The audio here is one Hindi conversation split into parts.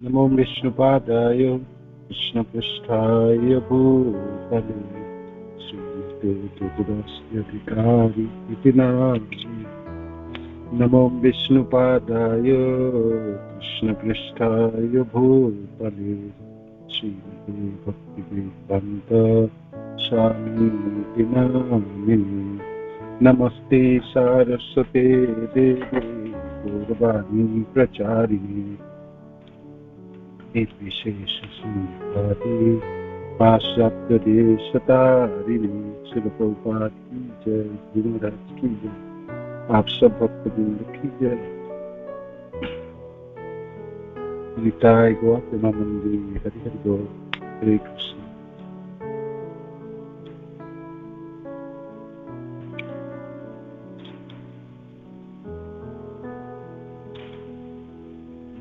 नमो विष्णुपादाय कृष्णपृष्ठाय भूतले श्रीविष्णुदेवतुलस्यधिकारी इति नाम्नि। नमो विष्णुपादाय कृष्णपृष्ठाय भूतले श्रीभक्तिवेदान्त स्वामी नामिने। नमस्ते सारस्वते देवे गौरवाणी प्रचारिणे निर्विशेषशून्यवादी पाश्चात्यदेशतारिणे। श्रील प्रभुपाद की जय, गुरुराज की जय, आप सब भक्तवृंद की जय। निताय गौर प्रेमानंदी हरि हरि बोल। हरे कृष्ण।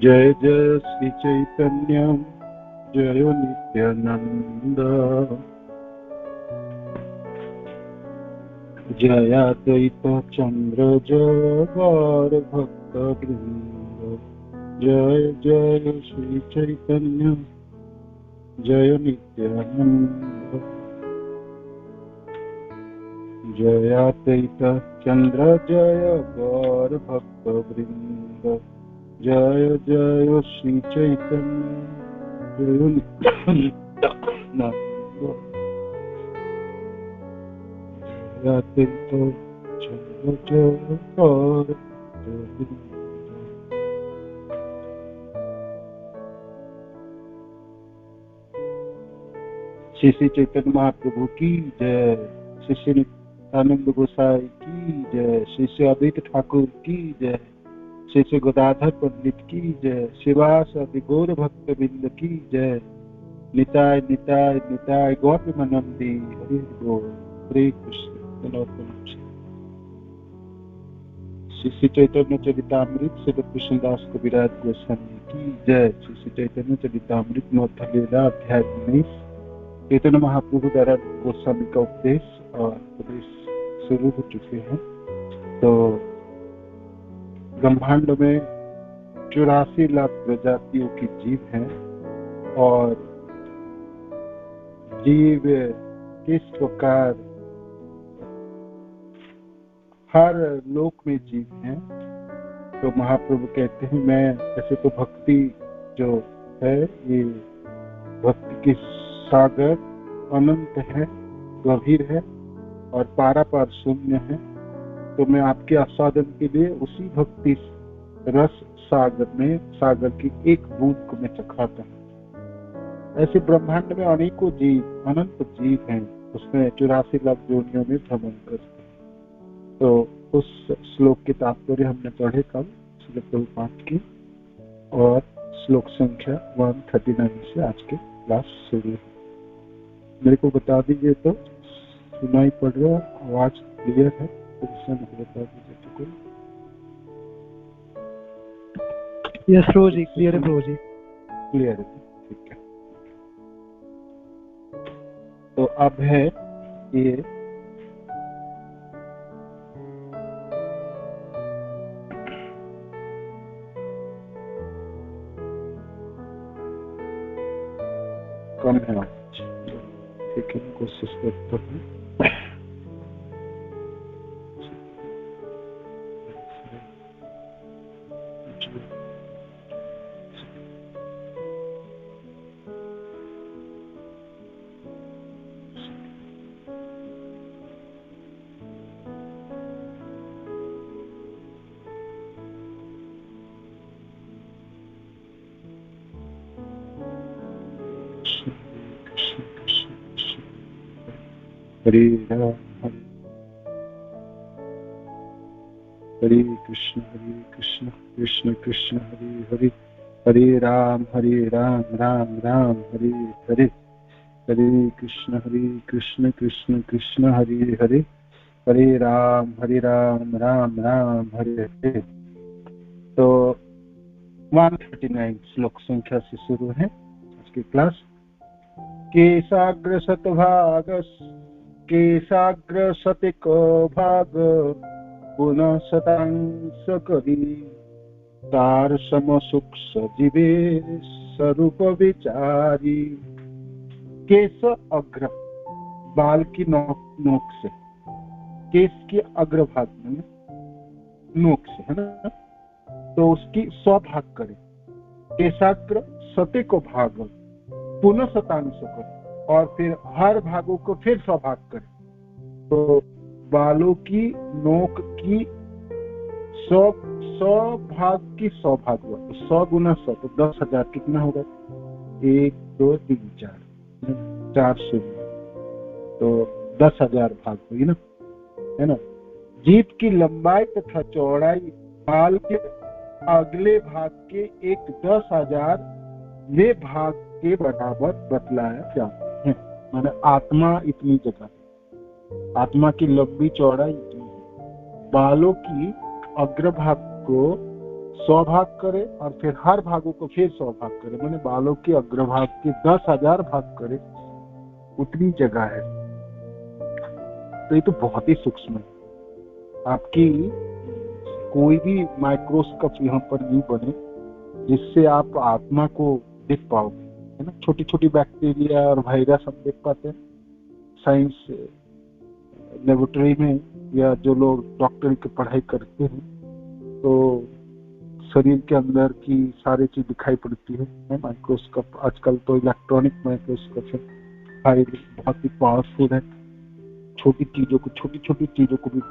जय जय श्री चैतन्य जय नित्यानंद जय अद्वैत चंद्र जय गौर भक्त वृंद। जय जय श्री चैतन्य जय नित्यानंद जय अद्वैत चंद्र जय गौर भक्त वृंद। जय जय श्री चैतन्य जय नित्यानंद जय अद्वैत चंद्र जय गौर भक्त वृंद। श्री श्री चैतन्य महाप्रभु की जय, श्री श्री नित्यानंद गोसाई की जय, श्री श्री अद्वैत ठाकुर की जय, श्री श्री गोदाधर पंडित की जय, शिवास आदि गौर भक्त बिंद की जय। निताय निताय निताय गौर प्रेमानंदी हरि बोल। हरे कृष्ण। श्री श्री चैतन्य चरितामृत श्री कृष्णदास कविराज गोस्वामी की जय। श्री श्री चैतन्य चरितामृत मध्य लीला अध्याय 19 चैतन्य महाप्रभु द्वारा गोस्वामी का उपदेश और उपदेश शुरू हो चुके हैं। तो ब्रह्मांड में 84 लाख प्रजातियों की जीव हैं और जीव किस प्रकार हर लोक में जीव हैं। तो महाप्रभु कहते हैं मैं ऐसे तो भक्ति जो है ये भक्ति की सागर अनंत है, गंभीर है और पारापार शून्य है। तो मैं आपके आस्वादन के लिए उसी भक्ति रस सागर की एक बूंद को मैं चखाता हूँ। ऐसे ब्रह्मांड में अनेकों जीव, अनंत जीव हैं, उसमें 84 लाख योनियों में भ्रमण करते हैं। तो उस श्लोक के तात्पर्य हमने पढ़े कल श्रील प्रभुपाद की, और श्लोक संख्या 139 से आज के क्लास शुरू है। मेरे को बता दीजिए तो सुनाई पड़ रहा, आवाज क्लियर है? बता दीजिए तो कोई। यस प्रभु जी, क्लियर है प्रभु जी। क्लियर है, ठीक है। तो अब है ये कम है आवाज, ठीक है, कोशिश करता हूँ। हरे राम हरे कृष्ण कृष्ण कृष्ण हरे हरे, हरे राम राम राम हरे हरे, हरे कृष्ण कृष्ण कृष्ण हरे हरे, हरे राम राम राम हरे हरे। तो 139 श्लोक संख्या से शुरू है आज की क्लास। केशाग्र शतिको भाग पुनः शतांश करी तार समसुख सजीवे स्वरूप विचारी। केश अग्र, बाल की नोक से, केश की अग्रभाग में नोक से, है ना, तो उसकी 100 भाग करे। केशाग्र सते को भाग, पुनः शतांश करे, और फिर हर भागों को फिर 100 भाग करे। तो बालों की नोक की 100 भाग की 100 भाग हुआ, तो 100 गुना 100 तो 10,000 कितना होगा? 1 2 3 4 शून्य, तो 10,000 भाग हुई ना, है ना। जीभ की लंबाई तथा चौड़ाई बाल के अगले भाग के 10,000वें भाग के बराबर बतलाया जाता है। माने आत्मा इतनी जगह, आत्मा की लंबी चौड़ाई इतनी है। बालों की अग्रभाग को 100 भाग करे और फिर हर भागों को फिर 100 भाग करे, माने बालों के अग्रभाग के 10,000 भाग करे, उतनी जगह है। तो ये तो बहुत ही सूक्ष्म है। आपकी कोई भी माइक्रोस्कोप यहाँ पर नहीं बने जिससे आप आत्मा को देख पाओगे, है ना। छोटी छोटी बैक्टीरिया और वायरस हम देख पाते हैं साइंस लेबोरेटरी में, या जो लोग डॉक्टरी की पढ़ाई करते हैं तो शरीर के अंदर की सारी चीज दिखाई पड़ती है माइक्रोस्कोप। आजकल तो इलेक्ट्रॉनिक माइक्रोस्कोप है, बहुत ही पावरफुल है, छोटी छोटी चीजों को भी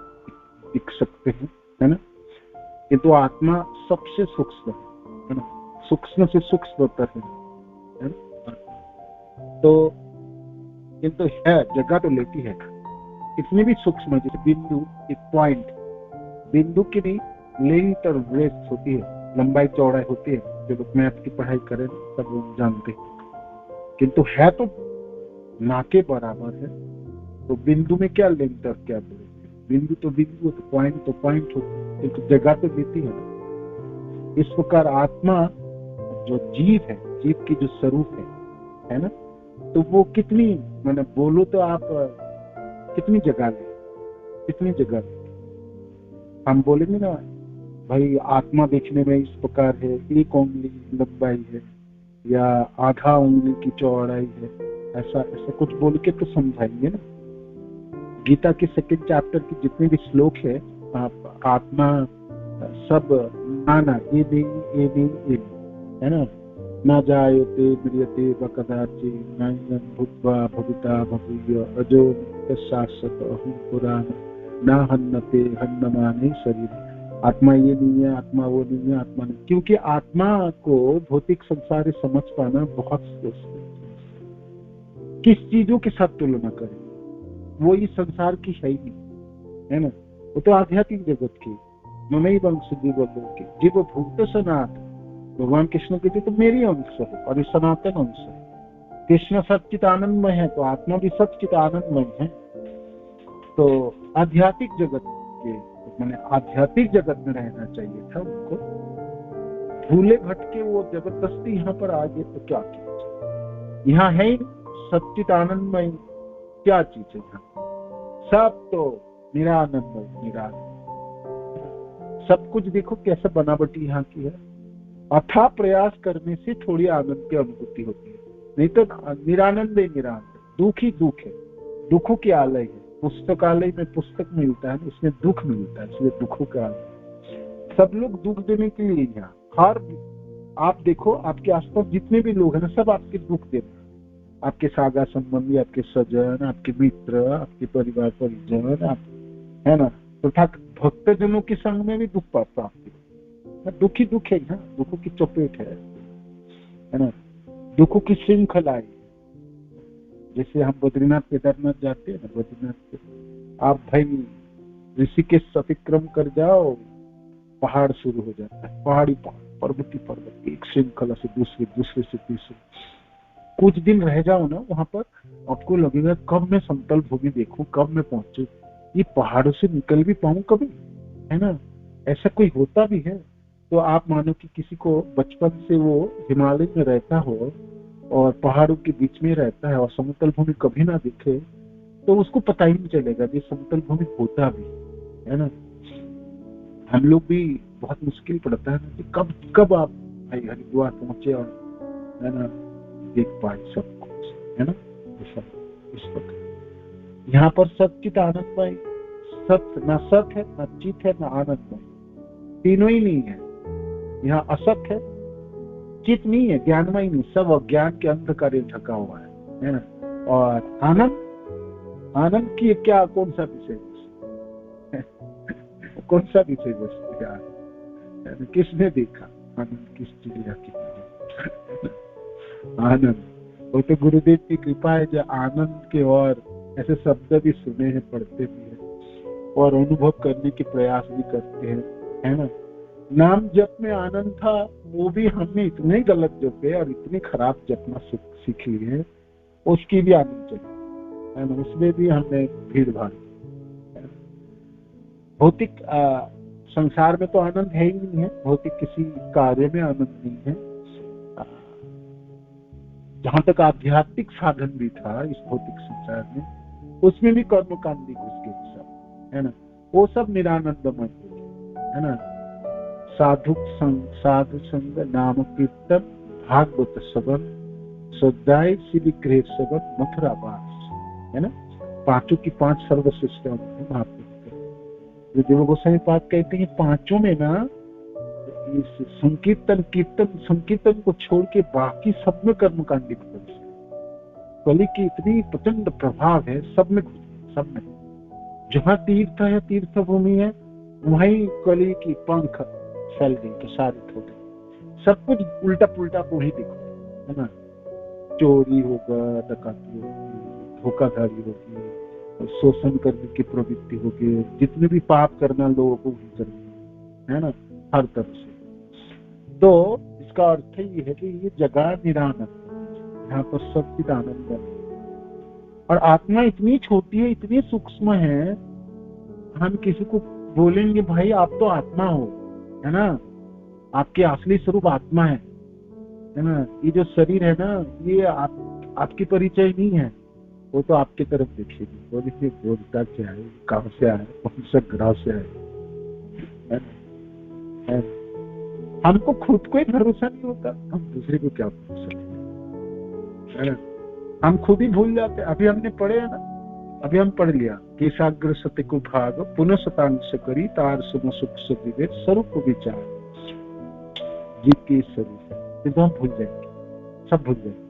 दिख सकते हैं, है ना। किंतु आत्मा सबसे सूक्ष्म है ना, सूक्ष्म से सूक्ष्मतर है ना। तो किंतु है, जगह तो लेती है, इतनी भी सूक्ष्म है। जैसे बिंदु, एक पॉइंट, बिंदु की भी लेंथ और ब्रेथ होती है, लंबाई चौड़ाई होती है, जो लोग मैथ की पढ़ाई करें सब लोग जानते हैं। किंतु है तो ना के बराबर है। तो बिंदु में क्या लेंथ और क्या ब्रेथ? बिंदु तो बिंदु, तो पॉइंट होती है, किंतु जगह तो देती है ना। इस प्रकार आत्मा जो जीव है, जीव की जो स्वरूप है ना, तो वो कितनी, मैंने बोलो तो आप कितनी जगह ले, कितनी जगह ले। हम बोलेंगे ना भाई आत्मा देखने में इस प्रकार है, 1 उंगली लंबाई है या आधा उंगली की चौड़ाई है, ऐसा कुछ बोल के तो समझाएंगे ना। गीता के 2nd चैप्टर की जितने भी श्लोक है, आप आत्मा सब नाना, ये नहीं, है ना। ना जायते म्रियते व कदाचि नैनं भूत्वा भविता भविष्य अजो शाश्वत अहं पुराण ना हन्नते हन्नमाने शरीर। आत्मा ये नहीं है, आत्मा वो नहीं है, आत्मा नहीं, क्योंकि आत्मा को भौतिक संसार समझ पाना बहुत मुश्किल। किस चीजों के साथ तुलना करें? वो इस संसार की है ही नहीं, है ना। वो तो आध्यात्मिक जगत की, ममई वंश जीव लोके जीव भूत सनातन। भगवान कृष्ण कहते तो मेरी अंश है और ये सनातन अंश है। कृष्ण सच्चित आनंदमय है तो आत्मा भी सच्चित आनंदमय है। तो आध्यात्मिक जगत के, मैंने आध्यात्मिक जगत में रहना चाहिए था उनको। भूले भटके वो जबरदस्ती यहाँ पर आ गए तो क्या किया? यहाँ है ही सच्चित आनंदमय, क्या चीज है यहाँ? सब तो निरानंदमय, निरानंद। सब कुछ देखो कैसे बनावटी यहाँ की है। अथाह प्रयास करने से थोड़ी आनंद की अनुभूति होती है, नहीं तो निरानंद है, निरानंद। दुख ही दुख है, दुखों की आलय है। पुस्तकालय में पुस्तक मिलता है, उसमें दुख मिलता है, इसलिए दुखों का आलय। सब लोग दुख देने के लिए यहाँ, हर आप देखो आपके आसपास जितने भी लोग हैं ना, सब आपके दुख देते हैं। आपके सागा संबंधी, आपके सजन, आपके मित्र, आपके परिवार परिजन, आप, है ना। तो भक्त जनों के संग में भी दुख पाता आपके, दुखी दुख है ना, दुखों की चपेट है ना, दुखों की श्रृंखला है। जैसे हम बद्रीनाथ केदारनाथ जाते हैं ना, बद्रीनाथ के आप भाई ऋषिकेश अतिक्रम कर जाओ, पहाड़ शुरू हो जाता है, पहाड़ी पहाड़, पर्वती पर्वत, एक श्रृंखला से दूसरे से तीसरे। कुछ दिन रह जाओ ना वहां पर, आपको लगेगा कब मैं समतल भूमि देखूं, कब मैं पहुंचू, ये पहाड़ों से निकल भी पाऊं कभी, है ना। ऐसा कोई होता भी है? तो आप मानो कि किसी को बचपन से वो हिमालय में रहता हो और पहाड़ों के बीच में रहता है और समतल भूमि कभी ना दिखे, तो उसको पता ही नहीं चलेगा कि समतल भूमि होता भी है ना। हम लोग भी बहुत मुश्किल पड़ता है ना कि कब आप भाई हरिद्वार पहुंचे और है ना, देख पाए सब कुछ, है ना, ये सब इस प्रकार। यहाँ पर सच्चित आनंदमय, सत न सत है, न चित है, न आनंदमय, तीनों ही नहीं है। यहाँ असत है, चित नहीं है, ज्ञानमय नहीं, सब अज्ञान के अंधकार में ढका हुआ है ना। और आनंद, आनंद की क्या, कौन सा विषय वस्तु कौन सा विषय वस्तु यार, किसने देखा आनंद, किस चिड़िया की आनंद? वो तो गुरुदेव की कृपा है जो आनंद के और ऐसे शब्द भी सुने हैं, पढ़ते भी हैं और अनुभव करने के प्रयास भी करते हैं, है ना। नाम जप में आनंद था, वो भी हमने इतने गलत जपे और इतने खराब जपना सीख लिए, उसकी भी आनंद चली, है ना, उसमें भी हमने भीड़ भाड़। भौतिक संसार में तो आनंद है ही नहीं है, भौतिक किसी कार्य में आनंद नहीं है। जहां तक आध्यात्मिक साधन भी था इस भौतिक संसार में, उसमें भी कर्मकांडी घुस गए सब, है ना, वो सब निरानंदमय है ना। साधु संग नाम कीर्तन भागवत सवन स्वाध्याय श्री गृह सवन मथुरा वास, है ना। पांचों की पांच सर्वश्रेष्ठ महाप्रभु के देव गोसाई पाद कहते हैं, पांचों में ना इस संकीर्तन संकीर्तन को छोड़ के बाकी सब में कर्मकांडी घुस, कली की इतनी प्रचंड प्रभाव है, सब में घुस, सब में। जहाँ तीर्थ है, तीर्थ भूमि है, वहीं कली की पंख फैल गई, प्रसारित हो गई, सब कुछ उल्टा पुल्टा को ही देखो, है ना। चोरी होगा, डकैती होगी, धोखाधड़ी होगी, शोषण करने की प्रवृत्ति होगी, जितने भी पाप करना लोगों को ही करना, है ना, हर तरह से। तो इसका अर्थ ये है कि ये जगह निरानंद, यहाँ पर सब कुछ आनंद है। और आत्मा इतनी छोटी है, इतनी सूक्ष्म है, हम किसी को बोलेंगे भाई आप तो आत्मा हो, है ना, आपके असली स्वरूप आत्मा है ना, ये जो शरीर है ना, ये आपकी परिचय नहीं है, वो तो आपकी तरफ देखेगी, वो देखिए बोलता क्या है, कहाँ से आए, कौन सा ग्रह से आए, है। हमको खुद को ही भरोसा नहीं होता, हम दूसरे को क्या भरोसा, है ना। हम खुद ही भूल जाते। अभी हमने पढ़े है ना, अभी हम पढ़ लिया कि साग्र सत्य को भाग पुनः शतांश करी तार सुन सुख सुविवेक स्वरूप विचार, जीव के स्वरूप है, तो हम भूल जाएंगे, सब भूल जाएंगे,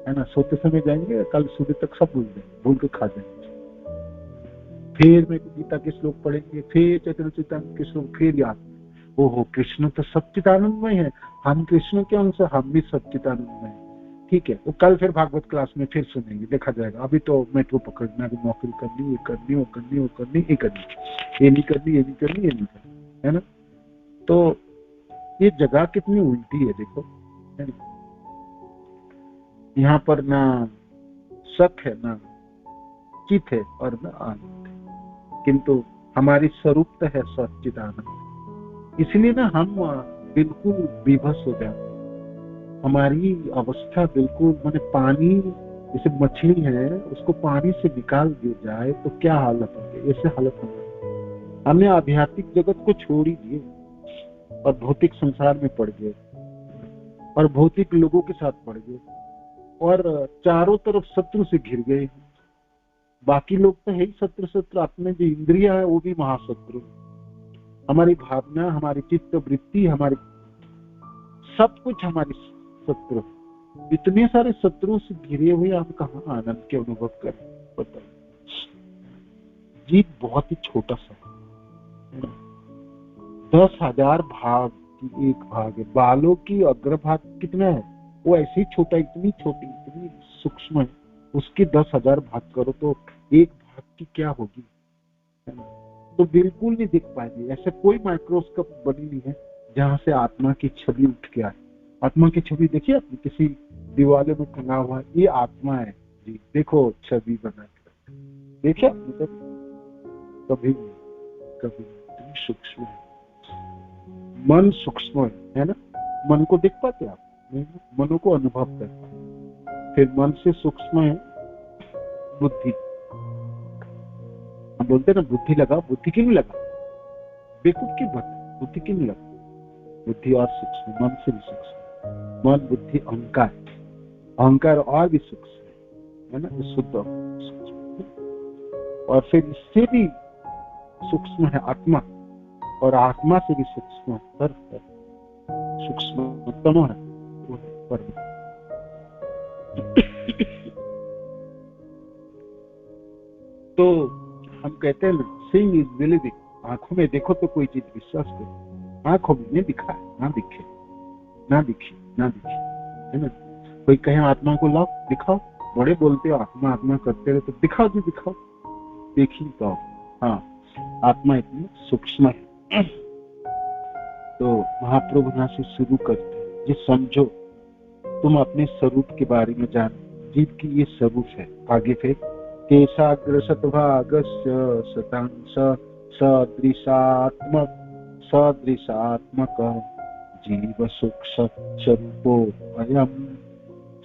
है ना। सोते समय जाएंगे, कल सुबह तक सब भूल जाएंगे, भूल के खा जाएंगे। फिर में गीता के श्लोक पढ़ेंगे, फिर चैतन्य चैतन्य के श्लोक, फिर याद, ओहो कृष्ण तो सच्चिदानंदमय है, हम कृष्ण के अंश, हम भी सच्चिदानंदमय है, ठीक है। वो कल फिर भागवत क्लास में फिर सुनेंगे, देखा जाएगा। अभी तो मेट्रो पकड़ना, नौकरी करनी, ये करनी, वो करनी, वो करनी, ये करनी, ये नहीं करनी, ये नहीं करनी, ये नहीं करनी, है ना। तो ये जगह कितनी उल्टी है देखो, है ना। यहाँ पर ना सत है, ना चित है और ना आनंद है, किंतु हमारी स्वरूप है सच्चिदानंद। इसलिए ना हम बिल्कुल विभस हो जाते, हमारी अवस्था बिल्कुल, माने पानी जैसे मछली है, उसको पानी से निकाल दिया जाए तो क्या हालत होगी, ऐसे हालत होगी। हमने आध्यात्मिक जगत को छोड़ ही दिए और भौतिक संसार में पड़ गए और भौतिक लोगों के साथ पड़ गए और चारों तरफ शत्रु से घिर गए। बाकी लोग तो है ही शत्रु, अपने जो इंद्रिया है वो भी महाशत्रु, हमारी भावना, हमारी चित्त वृत्ति, हमारी सब कुछ हमारी शत्रु। इतने सारे शत्रुओं से घिरे हुए हम कहाँ आनंद के अनुभव कर पता। जीव बहुत ही छोटा सा, 10,000 भाग की एक भाग है। बालों की अग्रभाग कितना है, वो ऐसे ही छोटा, इतनी छोटी, इतनी सूक्ष्म है, उसके 10,000 भाग करो तो एक भाग की क्या होगी, है ना। तो बिल्कुल नहीं दिख पाएगी। ऐसे कोई माइक्रोस्कोप बनी नहीं है जहां से आत्मा की छवि उठ के आए। आत्मा की छवि देखिए आपने किसी दीवार में टंगा हुआ, ये आत्मा है जी, देखो छवि बना के देखिए, मतलब कभी कभी सूक्ष्म है, मन सूक्ष्म है ना। मन को देख पाते आप, मनो को अनुभव कर पाते। फिर मन से सूक्ष्म है बुद्धि। हम बोलते हैं ना बुद्धि लगा, बुद्धि क्यों नहीं लगा, बेवकूफ की बात, बुद्धि क्यों नहीं लगा। बुद्धि और सूक्ष्म, मन से भी सूक्ष्म, मन बुद्धि अहंकार, अहंकार और भी सूक्ष्म है ना, शुद्ध और फिर इससे भी सूक्ष्म है आत्मा, और आत्मा से भी सूक्ष्म सूक्ष्मतम है वो परम। तो हम कहते हैं ना, सीइंग इज बिलीविंग, आंखों में देखो तो कोई चीज विश्वास करो, आंखों में दिखा ना दिखे ना दिखे ना दिखे, है ना। कोई कहे आत्मा को लाओ दिखाओ, बड़े बोलते हो आत्मा आत्मा करते रहे, तो दिखाओ जी दिखाओ, देख ही पाओ। हाँ, आत्मा इतनी सूक्ष्म है। तो महाप्रभु यहाँ से शुरू करते हैं, ये समझो तुम अपने स्वरूप के बारे में जानो, जीव की ये स्वरूप है। आगे फिर केशाग्र शतभागस्य शतांश सदृशात्मक जीव सूक्ष्म स्वरूपो अयम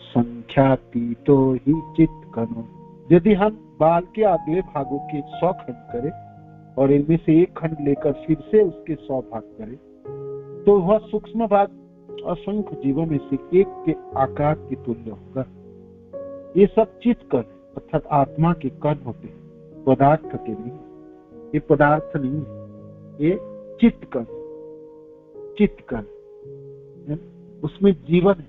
संख्यातीतो ही चित्कनो। यदि हम बाल के अगले भागों के 100 खंड करें और इनमें से एक खंड लेकर फिर से उसके 100 भाग करें, तो वह सूक्ष्म भाग असंख्य जीवों में से एक के आकार के तुल्य होगा। ये सब चित्कन अर्थात आत्मा के कण होते हैं, पदार्थ के नहीं। ये पदार्थ नहीं, ये चित्कन, चित्कन उसमें जीवन है,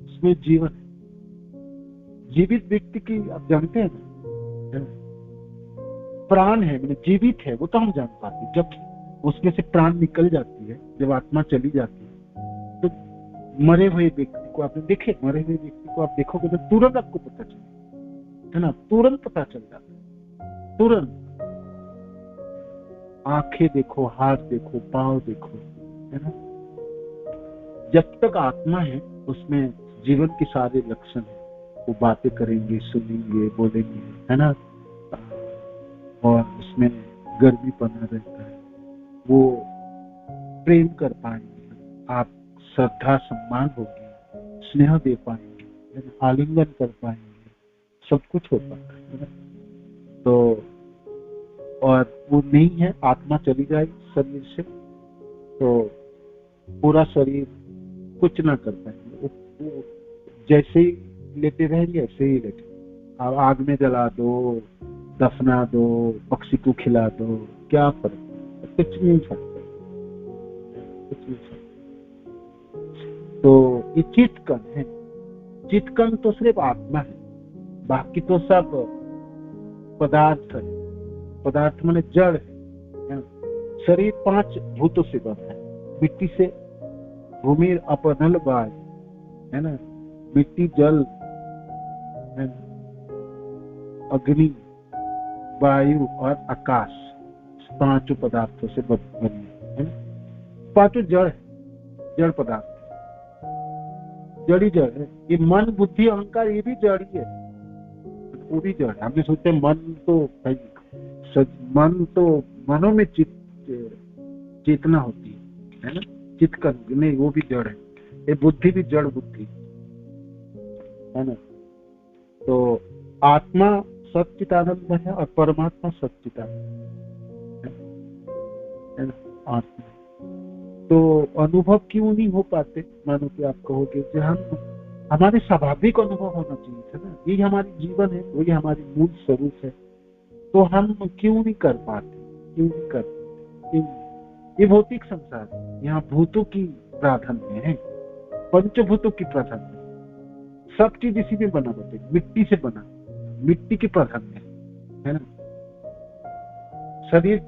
उसमें जीवन है। जीवित व्यक्ति की आप जानते हैं ना, प्राण है, मैंने जीवित है, वो तो हम जान पाते हैं। जब उसमें से प्राण निकल जाती है, जब आत्मा चली जाती है, तो मरे हुए व्यक्ति को आपने देखे, मरे हुए व्यक्ति को आप देखोगे तो तुरंत आपको पता चलेगा, है ना, तुरंत पता चल जाता है, तुरंत। आंखें देखो, हाथ देखो, पांव देखो, है ना। जब तक आत्मा है उसमें जीवन के सारे लक्षण है, वो बातें करेंगे, सुनेंगे, बोलेंगे, है ना, और उसमें गर्मी बना रहता है, वो प्रेम कर पाएंगे, आप श्रद्धा सम्मान होगी, स्नेह दे पाएंगे, आलिंगन कर पाएंगे, सब कुछ हो पाता है ना। तो और वो नहीं है, आत्मा चली जाएगी शरीर से तो पूरा शरीर कुछ ना कर पाएंगे, वो जैसे ही लेते रहेंगे ऐसे ही लेते। आप आग में जला दो, दफना दो, पक्षी को खिला दो, क्या फर्क, कुछ नहीं फर्क, कुछ नहीं फर्क। तो ये चित्कन है, चित्कन तो सिर्फ आत्मा है, बाकी तो सब पदार्थ है। पदार्थ माने जड़ है। शरीर 5 भूतों से बना है, मिट्टी से, भूमि अपनल वायु, है ना, मिट्टी, जल, अग्नि, वायु और आकाश, 5 पदार्थों से बनी है। 5 जड़ है, जड़ पदार्थ, जड़ी जड़ है। ये मन बुद्धि अहंकार ये भी जड़ ही है, वो भी जड़ है। हमने सोचते मन तो मन तो मनो में चेतना होती है ना, चित्कन नहीं, वो भी जड़ है। ये बुद्धि भी जड़ बुद्धि है ना। तो आत्मा सच्चिदानंद है और परमात्मा सच्चिदानंद है ना, आत्मा। तो अनुभव क्यों नहीं हो पाते, मानो कि आप कहोगे कि हम, हमारे स्वाभाविक अनुभव होना चाहिए था ना, यही हमारी जीवन है, वही हमारी मूल स्वरूप है, तो हम क्यों नहीं कर पाते, क्यों नहीं कर पाते। ये भौतिक संसार है, यहाँ भूतों की प्राधान्य है, पंचभूतों की प्राधान्य है, सब चीज इसी में बना होते, मिट्टी से बना, मिट्टी की प्राधान्य है ना। शरीर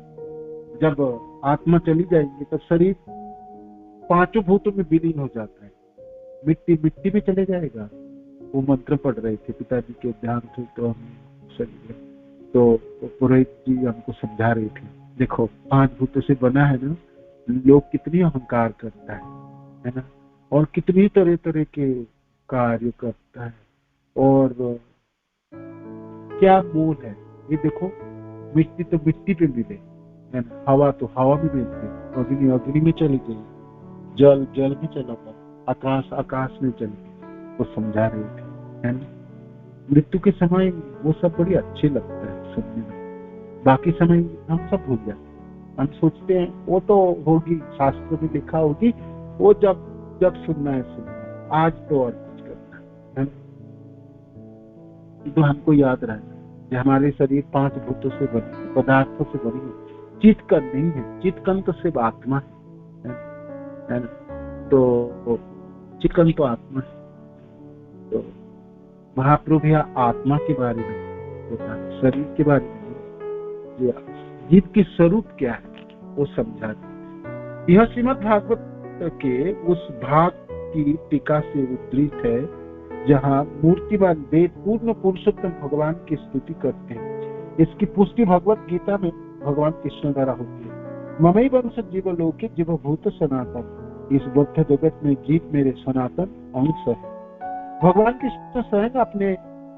जब आत्मा चली जाएगी तो शरीर 5 भूतों में विलीन हो जाता है, मिट्टी में चले जाएगा। वो मंत्र पढ़ रहे थे पिताजी के ध्यान थे, तो हम शरीर, तो पुरोहित जी हमको समझा रहे थे, देखो 5 भूतों से बना है ना, लोग कितनी अहंकार करता है ना, और कितनी तरह तरह के कार्य करता है, और क्या मूल है ये देखो। मिट्टी तो मिट्टी पे मिले, हवा तो हवा में मिलती, अग्नि में चली गई, जल जल में चला गया, आकाश आकाश में चली गई, वो समझा रहे थे, है ना। मृत्यु के समय वो सब बड़ी अच्छे लगता है सुनने में, बाकी समय हम सब भूल जाते, हम सोचते हैं वो तो होगी, शास्त्रों में लिखा होगी, वो जब जब सुनना है सुनना है, आज तो और कुछ करना है। तो हमको याद रहना कि हमारे शरीर 5 भूतों से बनी, पदार्थों से बनी है, चित्कन नहीं है। चित्कन तो सिर्फ आत्मा है ना? तो चित्कन तो आत्मा है। तो महाप्रभु यह आत्मा के बारे में होता है, शरीर के बारे में। जिसकी स्वरूप क्या है वो समझा दे। यह श्रीमद् भागवत के उस भाग की टीका से उद्धृत है जहाँ मूर्तिमान वेद पूर्ण पुरुषोत्तम भगवान की स्तुति करते हैं। इसकी पुष्टि भगवत गीता में भगवान कृष्ण द्वारा होती है। ममई वंश जीव लोके जीव भूत सनातन, इस बद्ध जगत में जीव मेरे सनातन अंश है। भगवान कृष्ण स्वयं अपने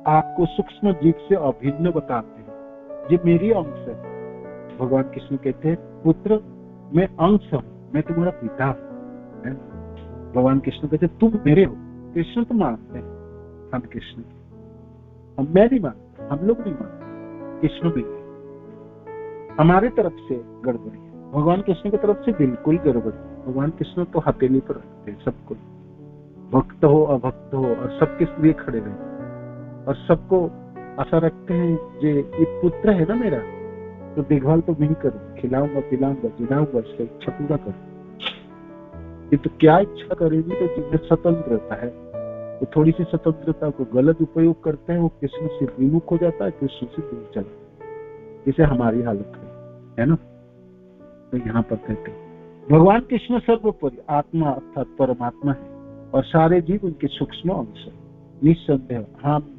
आप को सूक्ष्म जीव से अभिन्न बताते हैं। ये मेरी अंश है। भगवान कृष्ण कहते हैं, पुत्र मैं अंश हूँ, मैं तुम्हारा पिता हूँ। भगवान कृष्ण कहते हैं, तुम मेरे हो। कृष्ण तो मानते हैं हम कृष्ण, हम मैं नहीं मानते, हम लोग नहीं मानते। कृष्ण भी हमारे तरफ से गड़बड़ी है, भगवान कृष्ण की तरफ से बिल्कुल गड़बड़ी। भगवान कृष्ण तो हथेली पर रखते हैं सबको, भक्त हो अभक्त हो, और सबके लिए खड़े रहे, और सबको आशा रखते हैं जे ये पुत्र है ना मेरा, तो देखभाल तो मैं ही करूँ, खिलाऊंगा पिलाऊंगा जिलाऊंगा, इसका इच्छा पूरा करूँ। ये तो क्या इच्छा करेगी, तो जिसमें स्वतंत्रता है, तो थोड़ी सी स्वतंत्रता को गलत उपयोग करते हैं, वो कृष्ण से विमुख हो जाता है, कृष्ण से दूर चला जाता है। इसे हमारी हालत है ना? तो यहाँ पर कहते हैं भगवान कृष्ण सर्वोपरि आत्मा अर्थात परमात्मा है, और सारे जीव उनके सूक्ष्म अंश है। निस्संदेह हम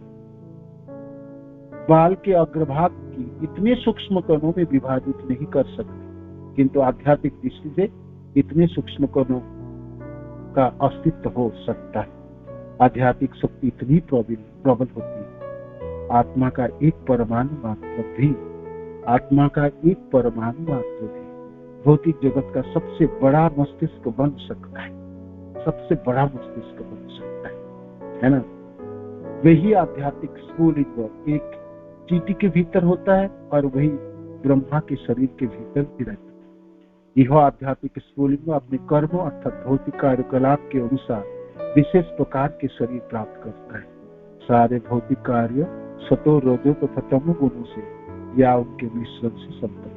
बाल के अग्रभाग की इतने सूक्ष्म कणों में विभाजित नहीं कर सकते, किंतु आध्यात्मिक दृष्टि से इतने सूक्ष्म कणों का अस्तित्व हो सकता है। आध्यात्मिक शक्ति इतनी प्रबल होती है, आत्मा का एक परमाणु मात्र भी भौतिक जगत का सबसे बड़ा मस्तिष्क बन सकता है, सबसे बड़ा मस्तिष्क बन सकता है ना? वही आध्यात्मिक स्फुलिंग एक चींटी के भीतर होता है, और वही ब्रह्मा के शरीर के भीतर भी रहता है। यह आध्यात्मिक स्फुलिंग अपने कर्मों अर्थात भौतिक कार्यकलाप के अनुसार विशेष प्रकार के शरीर प्राप्त करता है। सारे भौतिक कार्य सतो रजो तथा तमो गुणों से या उनके मिश्रण से संपन्न।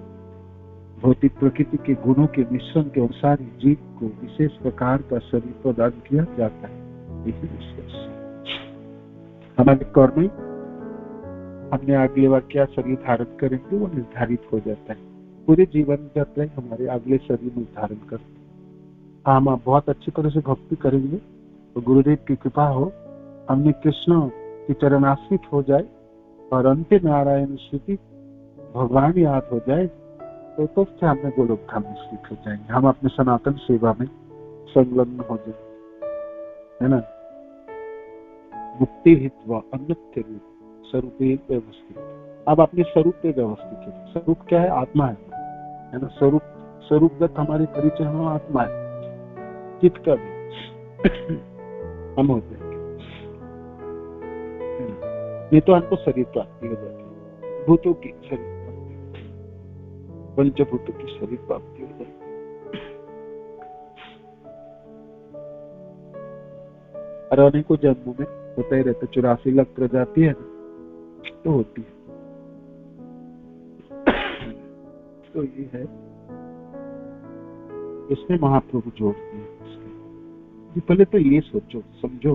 भौतिक प्रकृति के गुणों के मिश्रण के अनुसार ही जीव को विशेष प्रकार का शरीर प्रदान किया जाता है। हमारे कर्म हमने अगले बार क्या शरीर धारण करेंगे वो निर्धारित हो जाता है। पूरे जीवन यात्रा हमारे अगले शरीर निर्धारण करते हैं। हम बहुत अच्छी तरह से भक्ति करेंगे तो गुरुदेव की कृपा हो, हमने कृष्ण की चरणाश्रित हो जाए और अंत्य नारायण स्मृति भगवान याद हो जाए, तो क्या हमें गोलोक धाम में स्थित हो जाएंगे। हम अपने सनातन सेवा में संलग्न हो जाए, है ना? मुक्ति हित्वा अन्यत्र रूप स्वरूप व्यवस्थित। अब अपने स्वरूप पे व्यवस्थित है। स्वरूप क्या है? आत्मा है ना? स्वरूपगत हमारे परिचय हम आत्मा है। चित्त का भी हम होते हैं, नहीं तो हमको शरीर प्राप्ति हो जाती है, भूतों की शरीर प्राप्ति, पंचभूतों की शरीर प्राप्ति हो जाती है। और अनेकों जन्मों में होता ही रहता, 84 लाख प्रजाति है ना, तो होती है। तो ये है, इसमें महाप्रभु जोड़ते हैं। पहले तो ये सोचो समझो,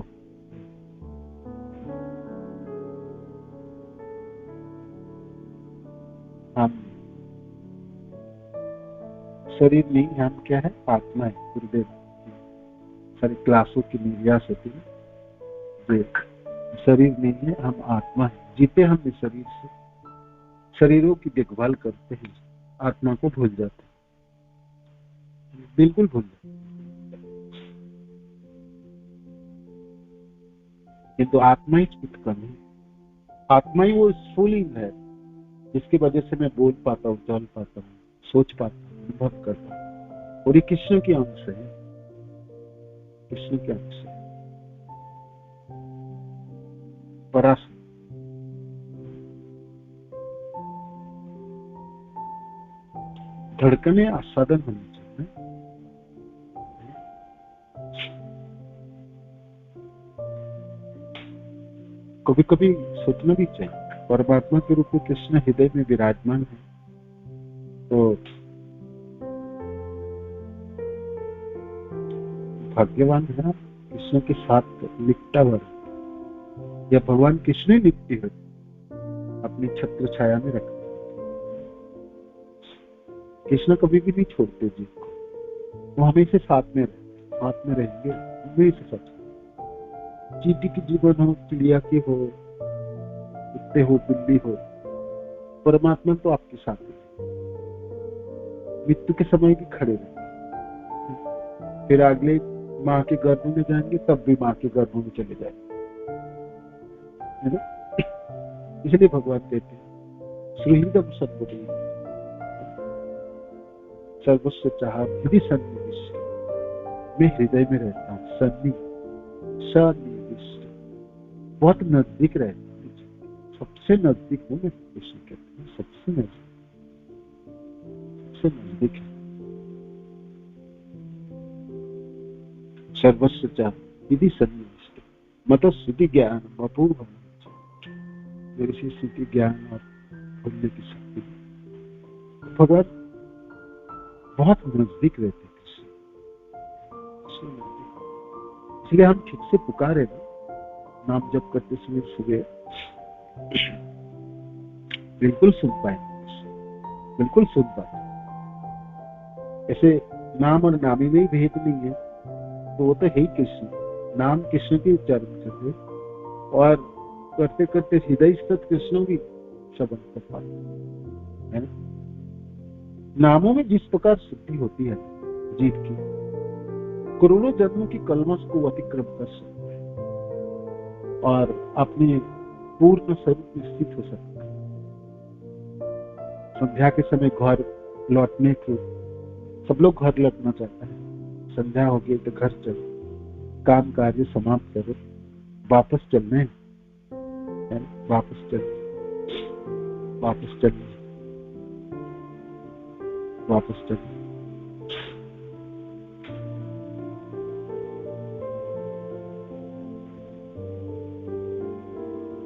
हम शरीर नहीं, हम क्या है? आत्मा है। गुरुदेव सारी क्लासों की निर्यास होती है, शरीर नहीं है, हम आत्मा है। जीते हम इस शरीर से, शरीरों की देखभाल करते हैं, आत्मा को भूल जाते हैं, बिल्कुल भूल जाते हैं। किंतु आत्मा ही चित्तकर्म है, आत्मा ही वो स्फुलिंग है जिसकी वजह से मैं बोल पाता हूँ, चल पाता हूँ, सोच पाता हूँ, अनुभव करता हूँ। और ये कृष्ण की अंश है, कृष्ण के अंश है। पराशर धड़कने आस्वादन होनी चाहिए। कभी कभी सोचना भी चाहिए, परमात्मा के रूप में कृष्ण हृदय में विराजमान है, तो भाग्यवान है ना कृष्ण के साथ लिपटा हुआ, या भगवान कृष्ण ही लिपटे हुए अपनी छत्र छाया में रखते। कृष्ण कभी भी नहीं छोड़ते जीव को, वो हमेशा साथ में रहेंगे, हमेशा साथ। चींटी की जीवन हो, चिड़िया की हो, कुत्ते हो, बिल्ली हो, परमात्मा तो आपके साथ है। मृत्यु के समय भी खड़े रहेंगे, फिर अगले माँ के गर्भ में जाएंगे, तब भी माँ के गर्भ में चले जाएंगे, है ना। इसलिए भगवान कहते हैं सुहृदम सद्बुद्धि सर्वस्व चाह हृदय सन्निविष्ट, मैं हृदय में रहता हूँ, सन्निविष्ट, बहुत नजदीक रहता हूँ, सबसे नजदीक हूँ मैं, कृष्ण कहते हैं सबसे नजदीक है। सर्वस्व चाह हृदय सन्निविष्ट मत स्थिति ज्ञान अपूर्व, मेरे से स्थिति ज्ञान और भूलने की शक्ति। भगवान बहुत नजदीक रहते हैं कृष्ण, इसलिए हम ठीक से पुकारे ना, नाम जप करते समय सुबह बिल्कुल सुन पाएंगे, बिल्कुल सुन पाए। ऐसे नाम और नामी में ही भेद नहीं है, तो वो तो है ही कृष्ण, नाम कृष्ण के उच्चारण करते और करते करते हृदय स्थित कृष्ण भी शब्द कर पाते हैं। नामों में जिस प्रकार शुद्धि होती है जीव की, करोड़ों जन्मों की कलमश को अतिक्रम कर सकता है और अपने पूर्ण स्वरूप में स्थित हो सकता है। संध्या के समय घर लौटने को सब लोग घर लौटना चाहता है, संध्या हो गई तो घर चलो, काम कार्य समाप्त करो, वापस चलने, वापस चलने, वापस चलने, वापस चलने।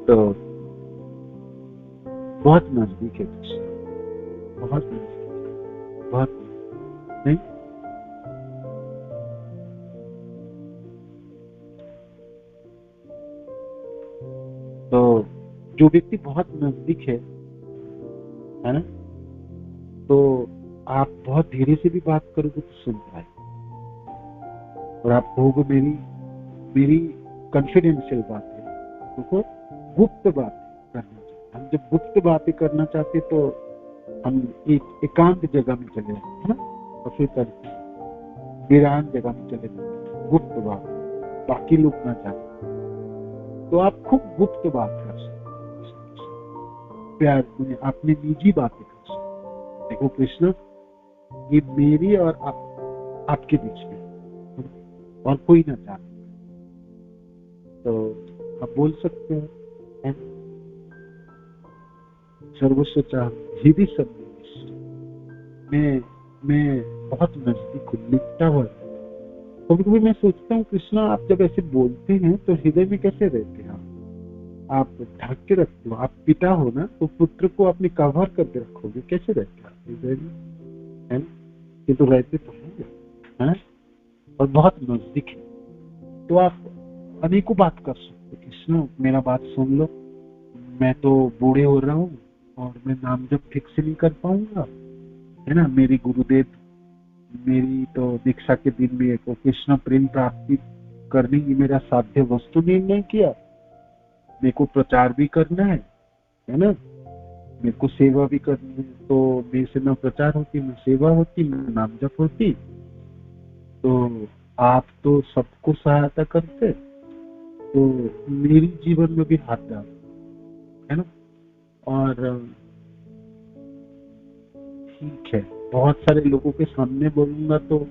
तो बहुत नजदीक है कृष्ण, बहुत नजदीक, बहुत नहीं। तो जो व्यक्ति बहुत नजदीक है ना, तो आप बहुत धीरे से भी बात करोगे तो सुन पाए, और आप कहोगे मेरी कॉन्फिडेंशियल बात है, तो गुप्त बात करना चाहिए। हम जब गुप्त बातें करना चाहते तो हम एक एकांत जगह में चले जाते हैं ना, और फिर करते वीरान जगह में चले जाते, गुप्त बात, बाकी लोग ना चाहते, तो आप खूब गुप्त बात कर सकते, प्यार में अपनी निजी बातें कर सकते। देखो कृष्ण, ये मेरी और आपके बीच में, और कोई ना चाहता, तो आप बोल सकते हैं सर्वस्व चाह हृदय सन्निविष्ट, मैं बहुत नजदीक लिपटा हुआ। कभी कभी मैं सोचता हूँ कृष्णा, आप जब ऐसे बोलते हैं तो हृदय में कैसे रहते हैं आप ढक के रखते हो, आप पिता हो ना, तो पुत्र को अपने कवर करके रखोगे, कैसे रहते हैं हृदय में, है ना। ये तो रहते तो है और बहुत नजदीक है, तो आप अनेकों बात कर सकते हो। कृष्ण मेरा बात सुन लो, मैं तो बूढ़े हो रहा हूँ और मैं नाम जब ठीक से नहीं कर पाऊंगा, है ना। मेरी गुरुदेव मेरी तो दीक्षा के दिन में को कृष्ण प्रेम प्राप्ति करने की मेरा साध्य वस्तु नहीं किया, मेरे को प्रचार भी करना है ना, मेरे को सेवा भी करनी है, तो मेरे से न प्रचार होती, न सेवा होती, न नाम जप होती, तो आप तो सबको सहायता करते, तो मेरी जीवन में भी हाथ डाल, है ना। और ठीक है, बहुत सारे लोगों के सामने बोलूंगा तो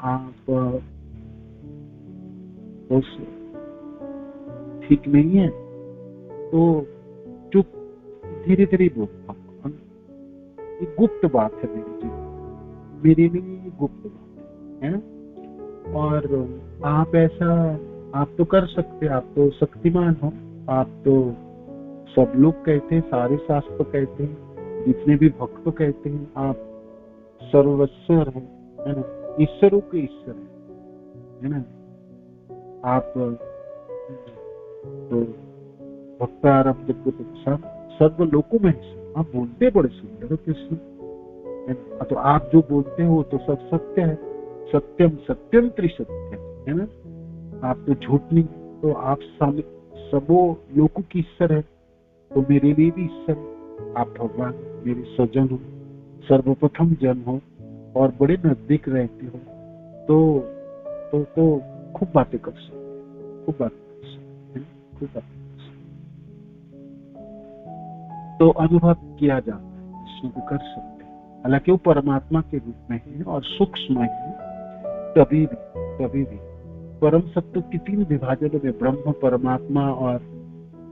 आप ठीक नहीं है, तो चुप धीरे धीरे बोलता हूँ। ये गुप्त बात है मेरी जीवन, मेरे लिए गुप्त बात है ना। और आप ऐसा आप तो कर सकते, आप तो शक्तिमान हो, आप तो सब लोग कहते हैं, सारे शास्त्र कहते हैं, जितने भी भक्त कहते हैं, आप सर्वस्वर है ना, ईश्वरों के ईश्वर है ना। आप तो भक्तारब्ध सर्व लोकों में आप बोलते बड़े सुंदर हो कृष्ण, तो आप जो बोलते हो तो सब सत्य है, सत्यम सत्यम त्रिसत्य है ना। आप तो झूठ नहीं, तो आप सबो लोगों की ईश्वर है, तो मेरे लिए भी ईश्वर है। आप भगवान मेरे स्वजन हो, सर्वप्रथम जन हो और बड़े नजदीक रहते हो, तो खूब बातें कर सकते, खूब बातें कर सकते, खूब बातें कर सकते। तो अनुभव किया जाता है, कृष्ण को कर सकते हैं, हालांकि वो परमात्मा के रूप में है और सूक्ष्म है। कभी भी परम सत्य की 3 विभाजनों में ब्रह्म, परमात्मा और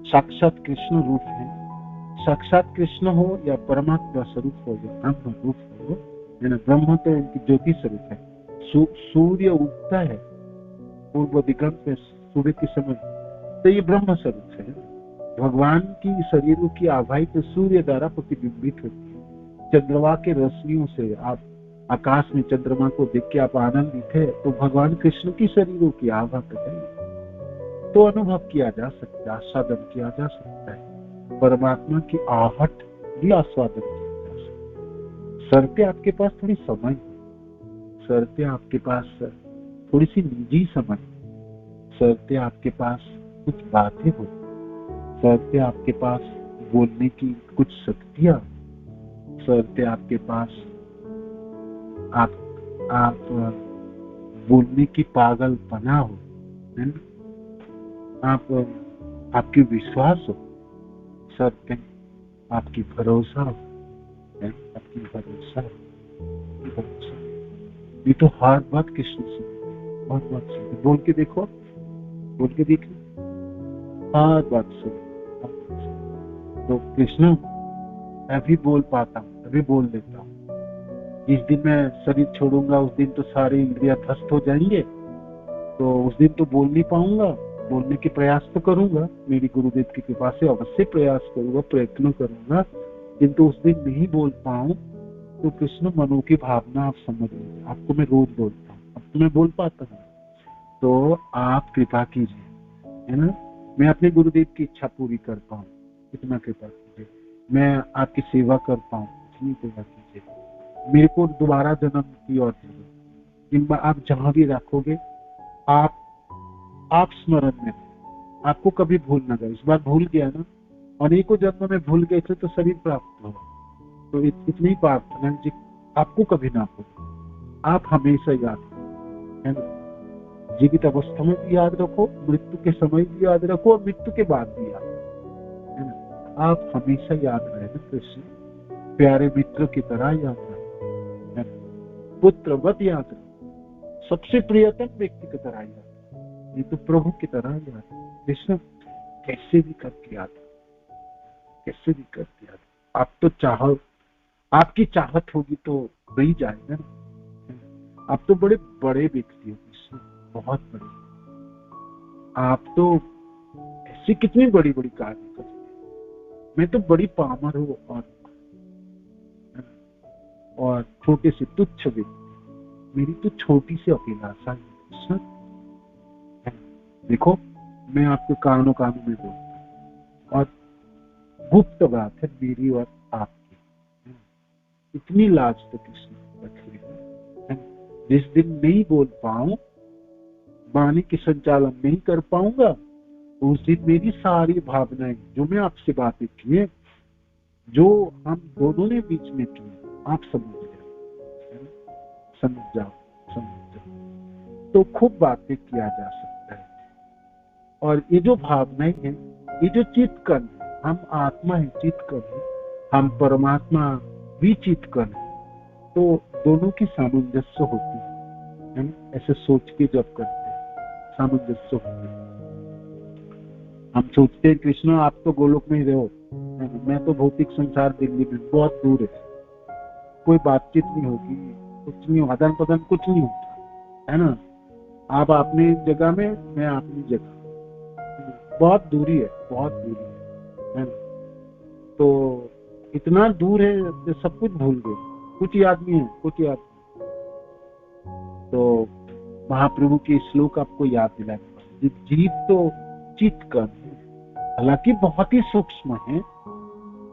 साक्षात कृष्ण रूप है। साक्षात कृष्ण हो या परमात्मा स्वरूप हो या ब्रह्म रूप हो, ब्रह्म तो उनकी ज्योति स्वरूप है। सूर्य उगता है पूर्व दिगंत में सूर्य के समय, तो ये ब्रह्म स्वरूप है। भगवान की शरीरों की आभाई तो सूर्य द्वारा प्रतिबिंबित होती है। चंद्रमा के रोशनियों से आप आकाश में चंद्रमा को देख के आप आनंदित है, तो भगवान कृष्ण की शरीरों की आभा है, तो अनुभव किया जा सकता है, आस्वादन किया जा सकता है। परमात्मा की आहट भी आस्वादन किया जा सकता है। शर्ते आपके पास थोड़ी समय, शर्ते आपके पास थोड़ी सी निजी समय, शर्ते आपके पास कुछ बातें हो, शर्ते आपके पास बोलने की कुछ शक्तियां, शर्ते आपके पास आप बोलने की पागलपना हो, है ना, आपकी विश्वास हो, शर्तें आपकी भरोसा हो, आपकी भरोसा। ये तो हर बात कृष्ण से, हर बात से बोल के देखो, बोल के देखो, हर बात सुनो। तो कृष्ण मैं भी बोल पाता हूँ, अभी बोल देता हूँ। जिस दिन मैं शरीर छोड़ूंगा उस दिन तो सारे इंद्रियां ध्वस्त हो जाएंगे, तो उस दिन तो बोल नहीं पाऊंगा। बोलने के प्रयास तो करूंगा, मेरी गुरुदेव की कृपा से अवश्य प्रयास करूंगा, प्रयत्न करूंगा, किंतु उस दिन नहीं बोल पाऊं तो कृष्ण मनो की भावना आप समझ लीजिए। आपको मैं रोज बोलता हूँ, अब तो मैं बोल पाता हूँ, तो आप कृपा कीजिए, है ना, मैं अपने गुरुदेव की इच्छा पूरी कर पाऊँ, इतना कृपा कीजिए। मैं आपकी सेवा कर पाऊँ, इतनी कृपा कीजिए। मेरे को दोबारा जन्म की और जरूरत, आप जहां भी रखोगे आप स्मरण में, आपको कभी भूल ना गए। इस बार भूल गया ना, अनेकों जन्म में भूल गए थे तो शरीर प्राप्त हो, तो इतनी प्रार्थना जी आपको कभी ना भूल, आप हमेशा याद, है ना, जीवित अवस्था में भी याद रखो, मृत्यु के समय भी याद रखो और मृत्यु के बाद भी याद, है ना, आप हमेशा याद रहे ना कृष्ण, प्यारे मित्र की तरह याद रहे, पुत्रवत याद रहे, सबसे प्रियतम व्यक्ति की तरह याद, ये तो प्रभु की तरह याद। कृष्ण कैसे भी करके याद, कैसे भी करके याद। आप तो चाहो, आपकी चाहत होगी तो रही जाएगा ना। आप तो बड़े बड़े व्यक्ति हो कृष्ण, बहुत बड़े। आप तो ऐसी कितनी बड़ी बड़ी कार्य करते हैं, मैं तो बड़ी पामर हूँ और छोटे से तुच्छ व्यक्ति, मेरी तो छोटी सी अभिलाषा है। देखो मैं आपके कानों कानों में बोलता हूँ और गुप्त बात है मेरी और आपकी, इतनी लाज तो कृष्ण रख ले। जिस दिन नहीं बोल पाऊं, वाणी के संचालन नहीं कर पाऊंगा, उस दिन मेरी सारी भावनाएं जो मैं आपसे बातें किए, जो हम दोनों ने बीच में किए, आप समझ जाओ, समझ जाओ। तो खूब बातें किया जा सकता है। और ये जो भावनाएं हैं, ये जो चित्त कर्म, हम आत्मा है चित्त कर्म, हम परमात्मा भी चित्त कर्म, तो दोनों की सामंजस्य होती है, ऐसे सोच के जब करते हैं सामंजस्य होती है। हम सोचते हैं कृष्ण आप तो गोलोक में ही रहो, मैं तो भौतिक संसार दिल्ली में, बहुत दूर है, कोई बातचीत नहीं होगी, कुछ नहीं, आदान प्रदान कुछ नहीं होता, है ना, आप अपनी जगह में, मैं अपनी जगह, बहुत दूरी है, बहुत दूरी है ना। तो इतना दूर है कि सब कुछ भूल गए, कुछ याद नहीं है, कुछ याद नहीं। तो महाप्रभु के श्लोक आपको याद दिलाएंगे। जीव तो चित कर, हालांकि बहुत ही सूक्ष्म है,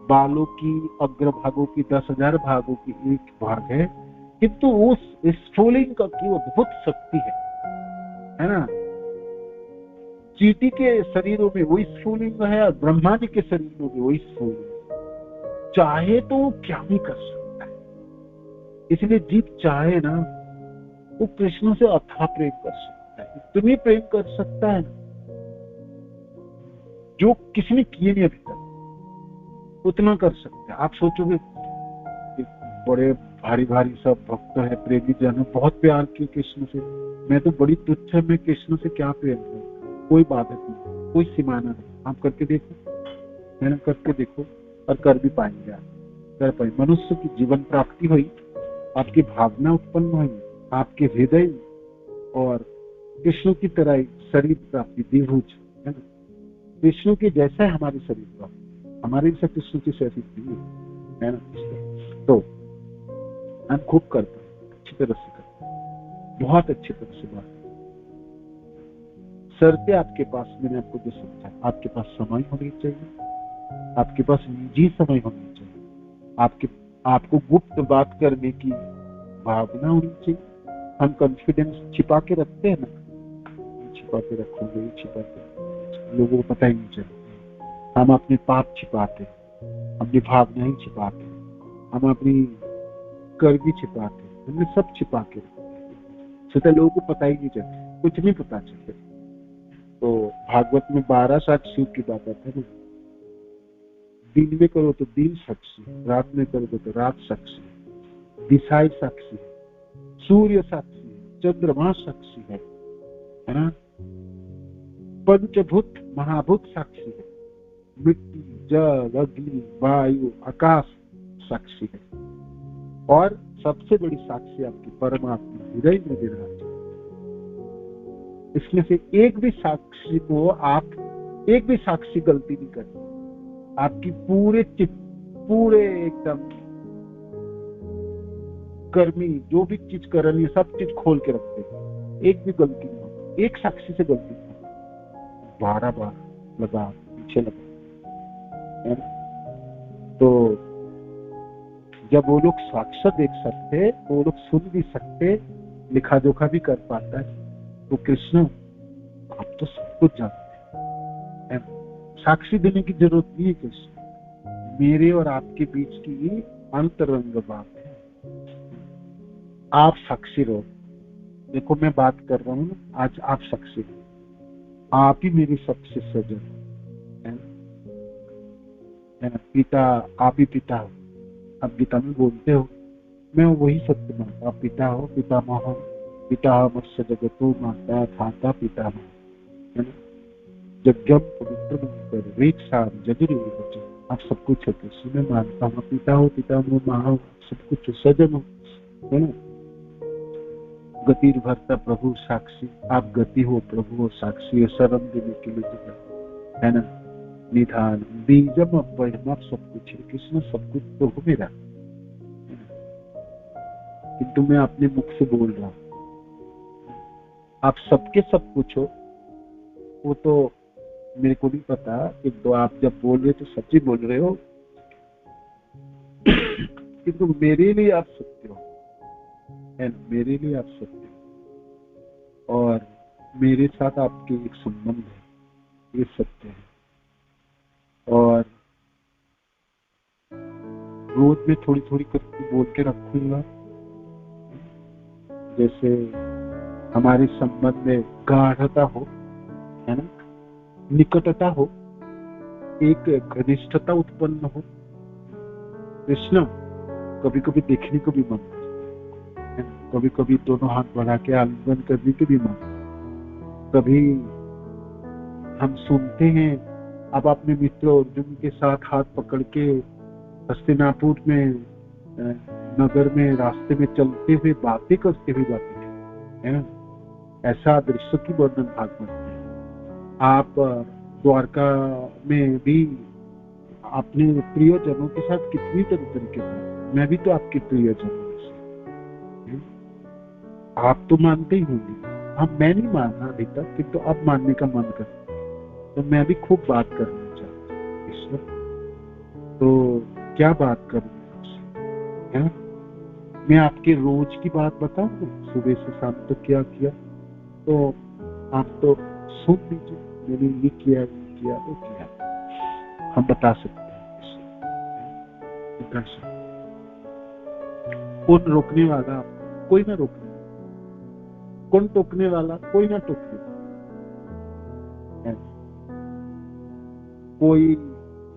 बालों की अग्रभागों की 10,000 भागों की एक भाग है, किंतु उस स्फुलिंग की अद्भुत शक्ति है ना। चींटी के शरीरों में वही स्फुलिंग है और ब्रह्मा जी के शरीरों में वही स्फुलिंग। चाहे तो वो क्या भी कर सकता है, इसलिए जीव चाहे ना वो कृष्ण से अथाह प्रेम कर सकता है, इतनी प्रेम कर सकता है जो किसी ने किए नहीं अभी तक, उतना कर सकते हैं। आप सोचोगे बड़े भारी भारी सब भक्त है, प्रेमी जन है, बहुत प्यार किए कृष्ण से, मैं तो बड़ी तुच्छ है, मैं कृष्ण से क्या प्रेम करूं, कोई बाधक नहीं, कोई सीमाना नहीं। आप करके देखो, मेहनत करके देखो और कर भी पाएंगे, आप कर पाएंगे। मनुष्य की जीवन प्राप्ति हुई, आपकी भावना उत्पन्न हुई, आपके हृदय और कृष्ण की तरह शरीर प्राप्ति दिव्य है ना। कृष्ण के जैसा है हमारे शरीर का, हमारे जैसा कृष्ण की शरीर है ना। तो हम खूब करते हैं, अच्छी तरह से करते हैं, बहुत अच्छी तरह से बात। शर्तें आपके पास, मैंने आपको जो समझा, आपके पास समय होनी चाहिए, आपके पास निजी समय होनी चाहिए, आपको गुप्त बात करने की भावना होनी चाहिए। हम कॉन्फिडेंस छिपा के रखते हैं ना, छिपा के रखोगे, छिपा के, लोगों को पता ही नहीं चलेगा। हम अपने पाप छिपाते, अपनी भावनाएं छिपाते, हम अपनी कर भी छिपाते, हमने सब छिपा के रखते, लोगों को पता ही नहीं चलता, कुछ नहीं पता चलता। तो भागवत में 12 साक्षी की बात आती है ना। दिन में करो तो दिन साक्षी, रात में करो तो रात साक्षी, दिशाएं साक्षी, सूर्य साक्षी, चंद्रमा साक्षी है ना। पंचभूत महाभूत साक्षी है, मिट्टी, जल, अग्नि, वायु, आकाश साक्षी है, और सबसे बड़ी साक्षी आपकी परमात्मा हृदय में विराज। इसमें से एक भी साक्षी को आप, एक भी साक्षी गलती नहीं करते, आपकी पूरे एकदम कर्मी जो भी चीज करनी है सब चीज खोल के रखते हैं, एक भी गलती नहीं होती, एक साक्षी से गलती नहीं होती। 12 बार लगा, पीछे लगा। तो जब वो लोग साक्षात देख सकते, वो लोग सुन भी सकते, लिखा जोखा भी कर पाता है, तो कृष्ण आप तो सब कुछ जानते हैं, साक्षी देने की जरूरत नहीं है। कृष्ण मेरे और आपके बीच की अंतरंग बात है, आप साक्षी रहो। देखो मैं बात कर रहा हूँ, आज आप साक्षी रहो, आप ही मेरी सबसे सजन है ना। पिता, आप ही पिता हो, आप गीता में बोलते हो, मैं वही सत्य मानता, आप पिता हो, पितामह हो, पिता मत्स्य जगतो माता धाता पिता है ना। जब पवित्र कर वेद सार जजरी बचे, आप सब कुछ हो कृष्ण में मानता हूँ, पिता हो, पितामह, माँ हो, सब कुछ हो, सजन हो है ना। गति भरता प्रभु साक्षी, आप गति हो, प्रभु हो, साक्षी है, शरण देने के लिए जगह है ना। निधान बीजम अव्ययम, आप सब कुछ है कृष्ण, सब कुछ तो हो मेरा, किंतु मैं अपने मुख से बोल रहा हूँ, आप सबके सब कुछ हो, वो तो मेरे को नहीं पता। एक दो आप जब बोल रहे तो सच्ची बोल रहे हो, किंतु मेरे लिए आप सत्य हो, मेरे लिए आप सत्य हो, और मेरे साथ आपके एक संबंध है, ये सत्य है। और रोज में थोड़ी थोड़ी करके बोल के रखूंगा, जैसे हमारे संबंध में गाढ़ता हो है ना, निकटता हो, एक घनिष्ठता उत्पन्न हो। कृष्ण कभी कभी देखने को भी मन, कभी कभी दोनों हाथ बढ़ा के आलिंगन करने के भी मन, कभी हम सुनते हैं अब अपने मित्र अर्जुन के साथ हाथ पकड़ के हस्तिनापुर में नगर में रास्ते में चलते हुए बातें करते हुए जाते थे है ना। ऐसा दृश्य की वर्णन भागवत में। आप द्वारका में भी अपने प्रियजनों के साथ कितनी तरीके से, मैं भी तो आपके प्रियजनों में से, आप तो मानते ही होंगे। अब मैं नहीं माना अभी तक, किंतु तो अब मानने का मन करता है, तो मैं भी खूब बात करना चाहता हूँ ईश्वर। तो क्या बात करूँ आपसे? मैं आपके रोज की बात बताऊं, सुबह से शाम तक क्या किया, तो आप तो सुन लीजिए। मैंने ये किया, ये किया, वो किया, हम बता सकते हैं। कौन रोकने वाला आपको? कोई ना रोकने। कौन टोकने वाला? कोई ना टोकने। कोई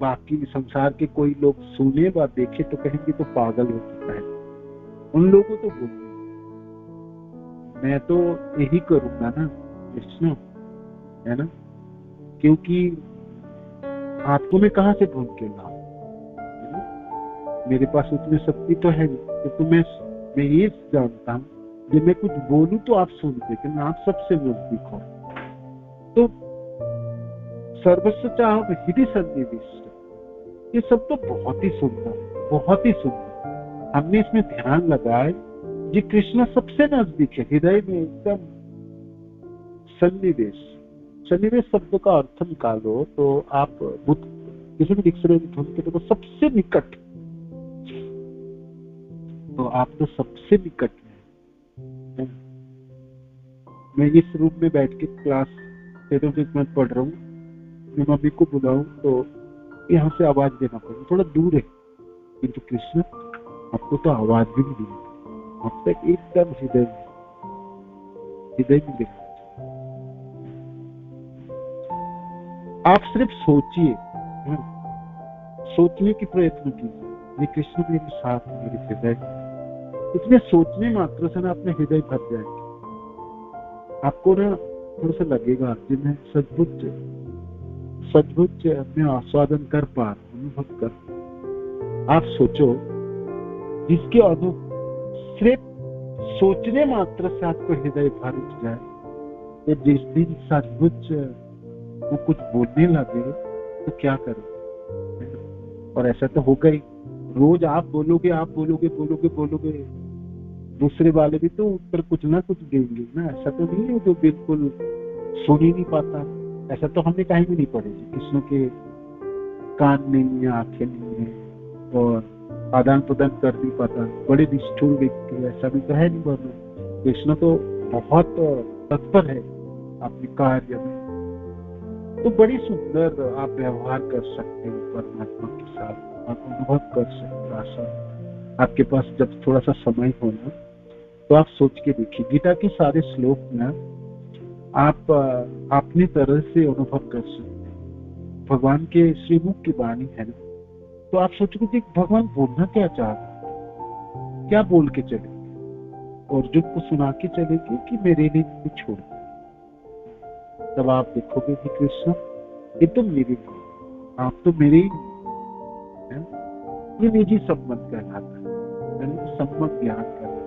बाकी संसार के कोई लोग सुने व देखे तो कहेंगे तो पागल हो चुका है, उन लोगों को बोलते। मैं तो यही करूंगा ना कृष्ण, है ना, क्योंकि आपको मैं कहां से ढूंढ के लाऊं? मेरे पास उतनी शक्ति तो है नहीं, तो मैं ये जानता हूं, जब मैं कुछ बोलूं तो आप सुनते, लेकिन आप सबसे नजदीक हो। तो सर्वस्व चाह हृदय सन्निविष्ट, ये सब तो बहुत ही सुंदर, बहुत ही सुंदर। हमने इसमें ध्यान लगाए, जी कृष्ण सबसे नजदीक है, हृदय में एकदम सन्निवेश। सन्निवेश शब्द का अर्थ निकालो तो आप किसी भी डिक्शनरी में ढूंढ के देखो, सबसे निकट, तो आप तो सबसे निकट हैं। मैं इस रूम में बैठ के क्लास 7 में पढ़ रहा हूँ, मैं मम्मी को बुलाऊं तो यहाँ से आवाज देना पड़ेगा, थोड़ा दूर है, किंतु कृष्ण आपको तो आवाज भी नहीं देगी, अब तक एकदम हृदय में देखा। आप सिर्फ सोचिए, सोचने की प्रयत्न कीजिए, ये कृष्ण मेरे साथ, मेरे हृदय, इसमें सोचने मात्र से ना अपने हृदय भर जाएंगे। आपको ना थोड़ा सा लगेगा कि मैं सचमुच में आस्वादन कर पा रहा हूं, अनुभव कर। आप सोचो, जिसके सिर्फ सोचने मात्र से आपको हृदय भर उठ जाए, तो जिस दिन सचमुच वो कुछ बोलने लगे तो क्या करें? और ऐसा तो होगा ही, रोज आप बोलोगे, दूसरे वाले भी तो उत्तर कुछ ना कुछ देंगे ना। ऐसा तो नहीं है जो बिल्कुल सुन ही नहीं पाता, ऐसा तो हमने कहीं भी नहीं पढ़े। कृष्ण के कान नहीं है, आंखें नहीं है, और आदान प्रदान कर नहीं पाता, बड़े निष्ठुर व्यक्ति, ऐसा भी तो है नहीं। वरना कृष्ण तो बहुत तत्पर है अपने कार्य में। तो बड़ी सुंदर आप व्यवहार कर सकते हैं परमात्मा के साथ, आप अनुभव कर सकते हैं। आशा आपके पास जब थोड़ा सा समय हो ना, तो आप सोच के देखिए, गीता के सारे श्लोक में आप अपनी तरह से अनुभव कर सकते हैं। भगवान के श्रीमुख की वाणी है ना, तो आप सोचो कि भगवान बोलना क्या चाहते, क्या बोल के चले, अर्जुन को सुना के चलेंगे कि मेरे लिए कुछ छोड़। तब आप देखोगे कि कृष्ण ये तो मेरे, आप तो मेरे ही है। ये निजी संबंध कहलाता है, संबंध ज्ञान कहलाता है,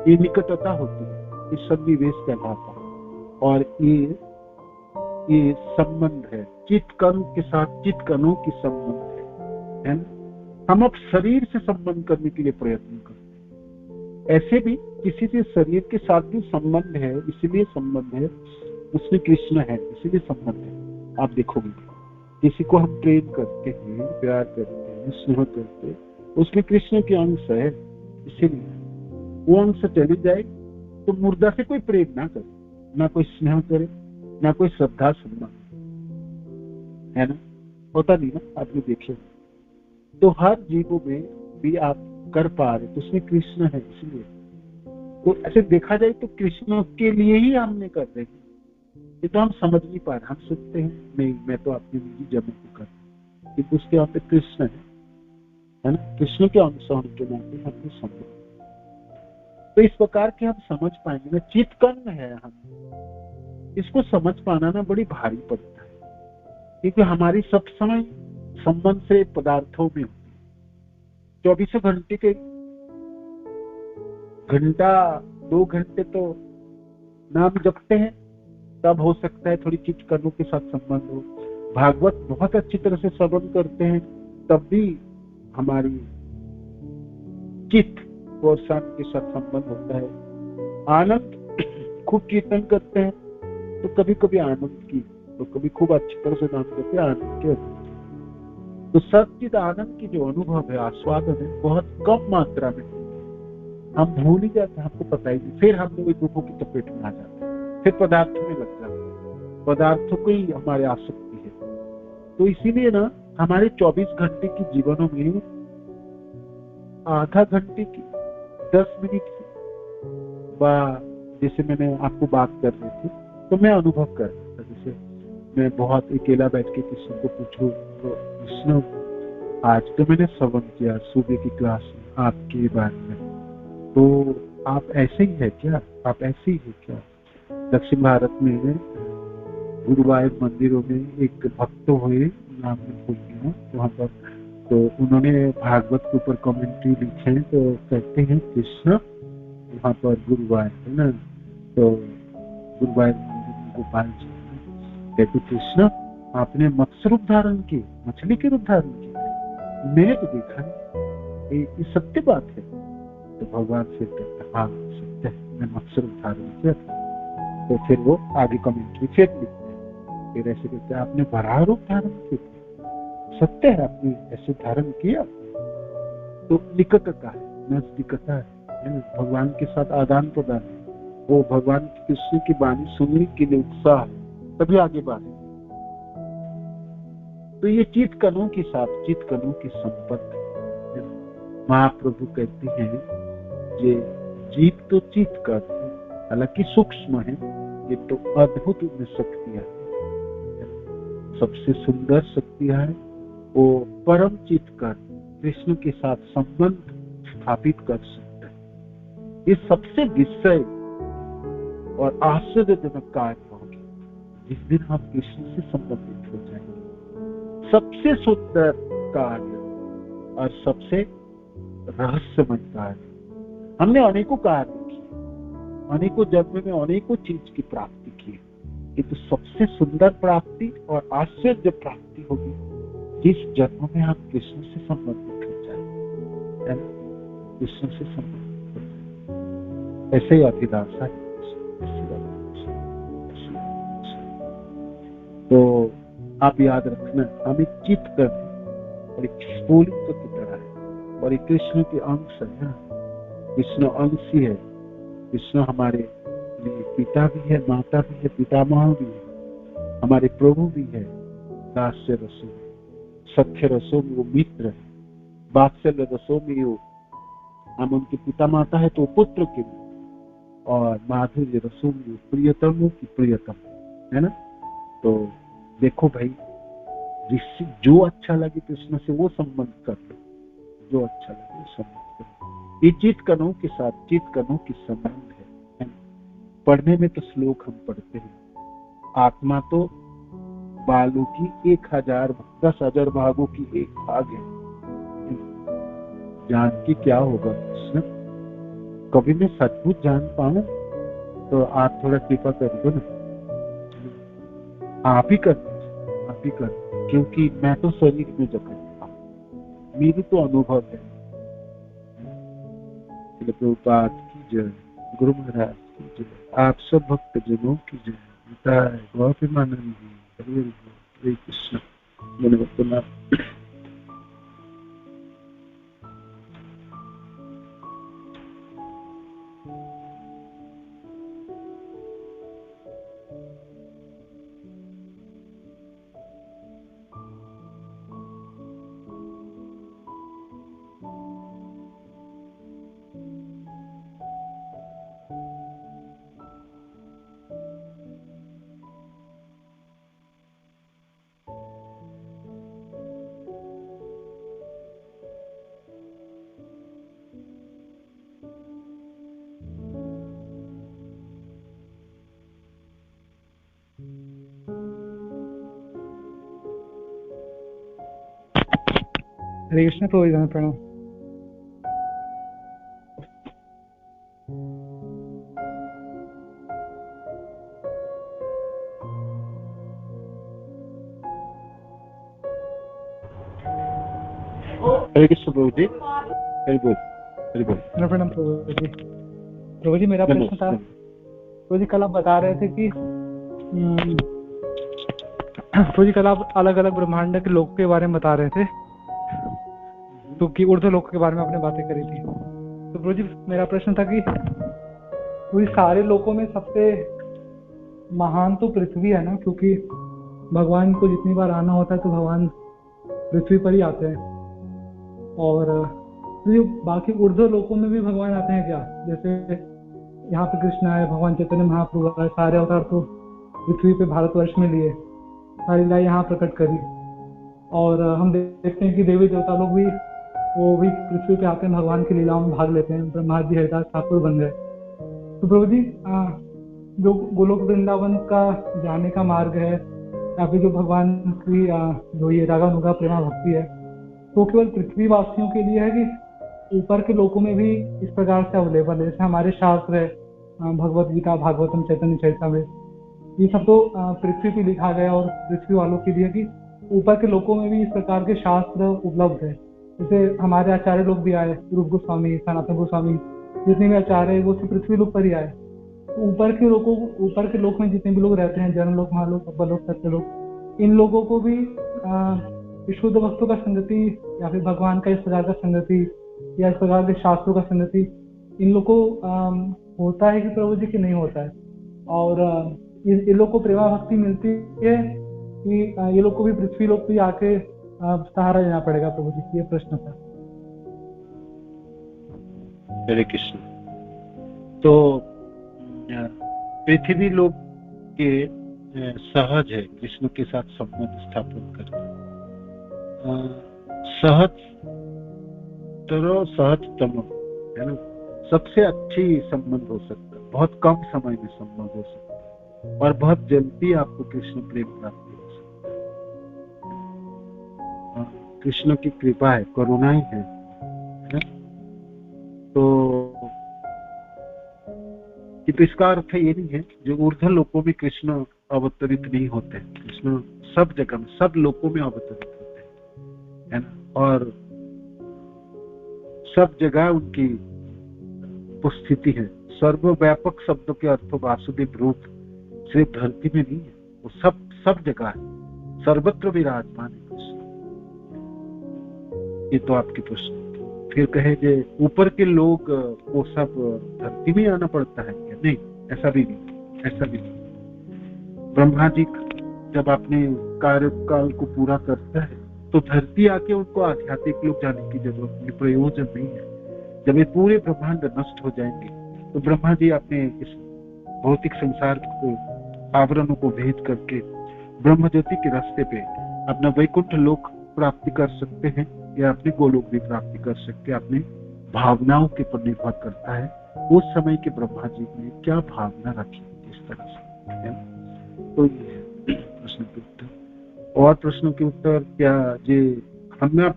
ये निकटता होती है, ये सन्निवेश कहलाता है। और ये संबंध है, चित्त कणु के साथ चित्त कणु की संबंध है। हम अब शरीर से संबंध करने के लिए प्रयत्न करते हैं, ऐसे भी किसी के शरीर के साथ भी संबंध है, इसलिए संबंध है, उसमें कृष्ण है, इसलिए संबंध है। आप देखोगे किसी को हम प्रेम करते हैं, प्यार करते हैं, स्नेह करते हैं, उसमें कृष्ण के अंश है, इसीलिए वो अंश चले जाए तो मुर्दा से कोई प्रेम ना करे, ना कोई स्नेह करे, ना कोई श्रद्धा सम्मान, है ना, होता नहीं ना, आपने देखे। तो हर जीवों में भी आप कर पा रहे तो उसमें कृष्ण है, इसलिए। तो ऐसे देखा जाए तो कृष्ण के लिए ही हमने कर रहे हैं, ये तो हम समझ नहीं पा रहे। हम सोचते हैं नहीं, मैं तो अपनी निजी जन्म को कर, क्योंकि उसके यहाँ पे कृष्ण है ना, कृष्ण के अंश होने के नाते हमने समझ। तो इस प्रकार के हम समझ पाएंगे ना, चित्कर्ण है हम, इसको समझ पाना ना बड़ी भारी पड़ता है, क्योंकि हमारी सब समय संबंध से पदार्थों में होती है। 24 घंटे के घंटा 2 घंटे तो नाम जपते हैं, तब हो सकता है थोड़ी चित्त कर्मों के साथ संबंध हो। भागवत बहुत अच्छी तरह से श्रवण करते हैं, तब भी हमारी चित्त और शांति के साथ संबंध होता है। आनंद खूब कीर्तन करते हैं तो कभी कभी आनंद की, तो कभी खूब अच्छी तरह से नाम करते हैं आनंद के। तो सच्चिद आनंद की जो अनुभव है, आस्वादन है, बहुत कम मात्रा में हम भूल ही जाते हैं, हमको पता ही नहीं। फिर हम लोग दुखों की चपेट में आ जाते हैं, फिर पदार्थों में लग जाते हैं, पदार्थों को ही हमारे आसक्ति है। तो इसीलिए ना हमारे 24 घंटे की जीवनों में आधा घंटे की, 10 मिनट की, जैसे मैंने आपको बात कर रही थी तो मैं अनुभव कर रहा था, जैसे मैं बहुत अकेला बैठ के किसी को पूछूं तो कृष्ण आज तो मैंने श्रवण किया सुबह की क्लास में आपके बारे में, तो आप ऐसे ही है क्या, आप ऐसे ही है क्या। दक्षिण भारत में गुरुवायूर मंदिरों में एक भक्त हुए, नाम में भूल गया वहां पर, तो उन्होंने भागवत के ऊपर कमेंट्री लिखे हैं, तो कहते हैं कृष्ण वहाँ पर गुरुवार है ना, तो गुरुवार गोपाल जी कहते कृष्ण आपने मत्स्य रूप धारण किए, मछली के रूप धारण किए, मैंने तो देखा नहीं, ये सत्य बात है। तो भगवान फिर कहते हाँ सत्य है, मैं मत्स्य रूप धारण किया था। तो फिर वो आगे कमेंट्री फिर लिखते हैं, फिर ऐसे कहते हैं आपने वराह रूप धारण किए थे, सत्य है आपने ऐसे धारण किया। तो निकट का है, नजदीकता है, भगवान के साथ आदान प्रदान, वो भगवान कृष्ण की वाणी सुनने के लिए उत्साह, तभी आगे बढ़े। तो ये चित्त कणों के साथ चित्त कणों के संपर्क। महाप्रभु कहते हैं ये जीव तो चित्त कर, हालांकि सूक्ष्म है, ये तो अद्भुत में शक्तियां है, सबसे सुंदर शक्तियां है, वो परम चित्त कर कृष्ण के साथ संबंध स्थापित कर सकते हैं। ये सबसे विषय और आश्चर्यजनक कार्य होगी जिस दिन हम कृष्ण से संबंधित हो जाएंगे। सबसे सुंदर कार्य और सबसे रहस्यमय कार्य। हमने अनेकों कार्य किए, अनेकों जन्म में अनेकों चीज की प्राप्ति की, किंतु सबसे सुंदर प्राप्ति और आश्चर्य प्राप्ति होगी जिस जन्म में हम कृष्ण से संबंधित हो जाए, कृष्ण से संबंधित हो जाए। ऐसे ही अभिलाषा है। तो आप याद रखना, हम एक चित्त कर और एक स्फुलिंग की तरह है, और एक कृष्ण के अंश है। कृष्ण अंश ही है, कृष्ण हमारे लिए पिता भी है, माता भी है, पितामह भी है, हमारे प्रभु भी है, दास्य रसों में, सख्य रसों में वो मित्र है, वात्सल्य रसों में वो हम उनके पिता माता है तो पुत्र के रूप, और माधुर्य रसों में प्रियतमों की प्रियतम है ना। तो देखो भाई, जिससे जो अच्छा लगे कृष्ण से वो संबंध कर लो, जो अच्छा लगे वो संबंध कर लो। ये चित्त कणों के साथ चित्त कणों की संबंध है। पढ़ने में तो श्लोक हम पढ़ते हैं, आत्मा तो बालों की 10,000 भागों की एक भाग है। जान के क्या होगा कृष्ण, कभी मैं सचमुच जान पाऊं तो आप थोड़ा कृपा कर दो ना, आप ही कर दीजिए, आप ही कर, क्योंकि मैं तो शरीर में जकड़ता हूं, मेरी तो अनुभव है। प्रभुपाद की जय, गुरु महाराज की जय, आप सब भक्त जनों की जय। गोपीमानंद जी, हरे कृष्ण। हरे कृष्ण प्रभु जी, प्रणाम। हरे कृष्ण प्रभु जी। हरि बोल, हरि बोल। प्रणाम प्रभु जी। प्रभु जी मेरा प्रश्न था, प्रभु जी कल आप बता रहे थे कि प्रभु जी कल आप अलग अलग ब्रह्मांड के लोक के बारे में बता रहे थे, तो कि ऊर्ध्व लोक के बारे में आपने बातें करी थी। तो प्रभु जी मेरा प्रश्न था कि पूरी सारे लोकों में सबसे महान तो पृथ्वी है ना, क्योंकि भगवान को जितनी बार आना होता है तो भगवान पृथ्वी पर ही आते हैं। और बाकी ऊर्ध्व लोकों में भी भगवान आते हैं क्या? जैसे यहाँ पे कृष्ण आए, भगवान चैतन्य महाप्रभु आए, सारे अवतार तो पृथ्वी पे भारतवर्ष में लिए, सारी लीला यहाँ प्रकट करी। और हम देखते हैं कि देवी देवता लोग भी वो भी पृथ्वी पे आते हैं, भगवान की लीलाओं में भाग लेते हैं। ब्रह्मा जी हरिदास ठाकुर बन गए। तो प्रभु जी जो गोलोक वृंदावन का जाने का मार्ग है, या फिर जो भगवान की जो ये रागानुगा प्रेमा भक्ति है, तो केवल पृथ्वी वासियों के लिए है कि ऊपर के लोकों में भी इस प्रकार से अवेलेबल है? जैसे हमारे शास्त्र है, भगवत गीता, भागवतम, चैतन्य चरितामृत, ये सब तो पृथ्वी पे लिखा गया और पृथ्वी वालों के लिए, कि ऊपर के लोकों में भी इस प्रकार के शास्त्र उपलब्ध है। जैसे हमारे आचार्य लोग भी आए, रूप गोस्वामी, सनातन गोस्वामी, जितने भी आचार्य वो सब पृथ्वी लोक पर ही आए। तो ऊपर के लोक में जितने भी लोग रहते हैं, जन लोक, महालोक, अब्बलोक, सत्यलोक, इन लोगों को भी शुद्ध वस्तु का संगति या फिर भगवान का इस प्रकार का संगति या इस प्रकार के शास्त्रों का संगति इन लोगों को होता है कि प्रभु जी की नहीं होता है? और इन लोग को प्रेमा भक्ति मिलती है कि ये लोग को भी पृथ्वी लोग भी आके सहारा लेना पड़ेगा? प्रभु जी ये प्रश्न था। हरे कृष्ण। तो पृथ्वी लोक के सहज है कृष्ण के साथ संबंध स्थापन करना, सहजतम है ना, सबसे अच्छी संबंध हो सकता है। बहुत कम समय में संबंध हो सकता है और बहुत जल्दी आपको कृष्ण प्रेम प्राप्ति हो सकता है। कृष्ण की कृपा है, करुणा ही है ना? तो इसका अर्थ ये नहीं है जो ऊर्ध्व लोकों में कृष्ण अवतरित नहीं होते। कृष्ण सब जगह में, सब लोकों में अवतरित होते हैं, है ना? और सब जगह उनकी उपस्थिति है। सर्वव्यापक शब्दों के अर्थ वासुदेव रूप सिर्फ धरती में नहीं है, वो सब जगह है, सर्वत्र विराजमान है कृष्ण। ये तो आपके प्रश्न। फिर कहे जे ऊपर के लोग वो सब धरती में आना पड़ता है क्या? नहीं, ऐसा भी नहीं। ब्रह्मा जी जब अपने कार्यकाल को पूरा करता है तो धरती आके उनको आध्यात्मिक लोग जाने की जरूरत नहीं, प्रयोजन नहीं है। जब ये पूरे ब्रह्मांड नष्ट हो जाएंगे तो ब्रह्मा जी अपने इस भौतिक संसार को आवरणों को भेद करके ब्रह्म ज्योति के रास्ते पे अपना वैकुंठ लोक प्राप्ति कर सकते हैं या अपने गोलोक भी प्राप्ति कर सकते हैं। अपनी भावनाओं के पर निर्भर करता है उस समय के ब्रह्मा जी ने क्या भावना रखी इस तरह से, है ना? तो ये प्रश्न के उत्तर। और प्रश्नों के उत्तर क्या जे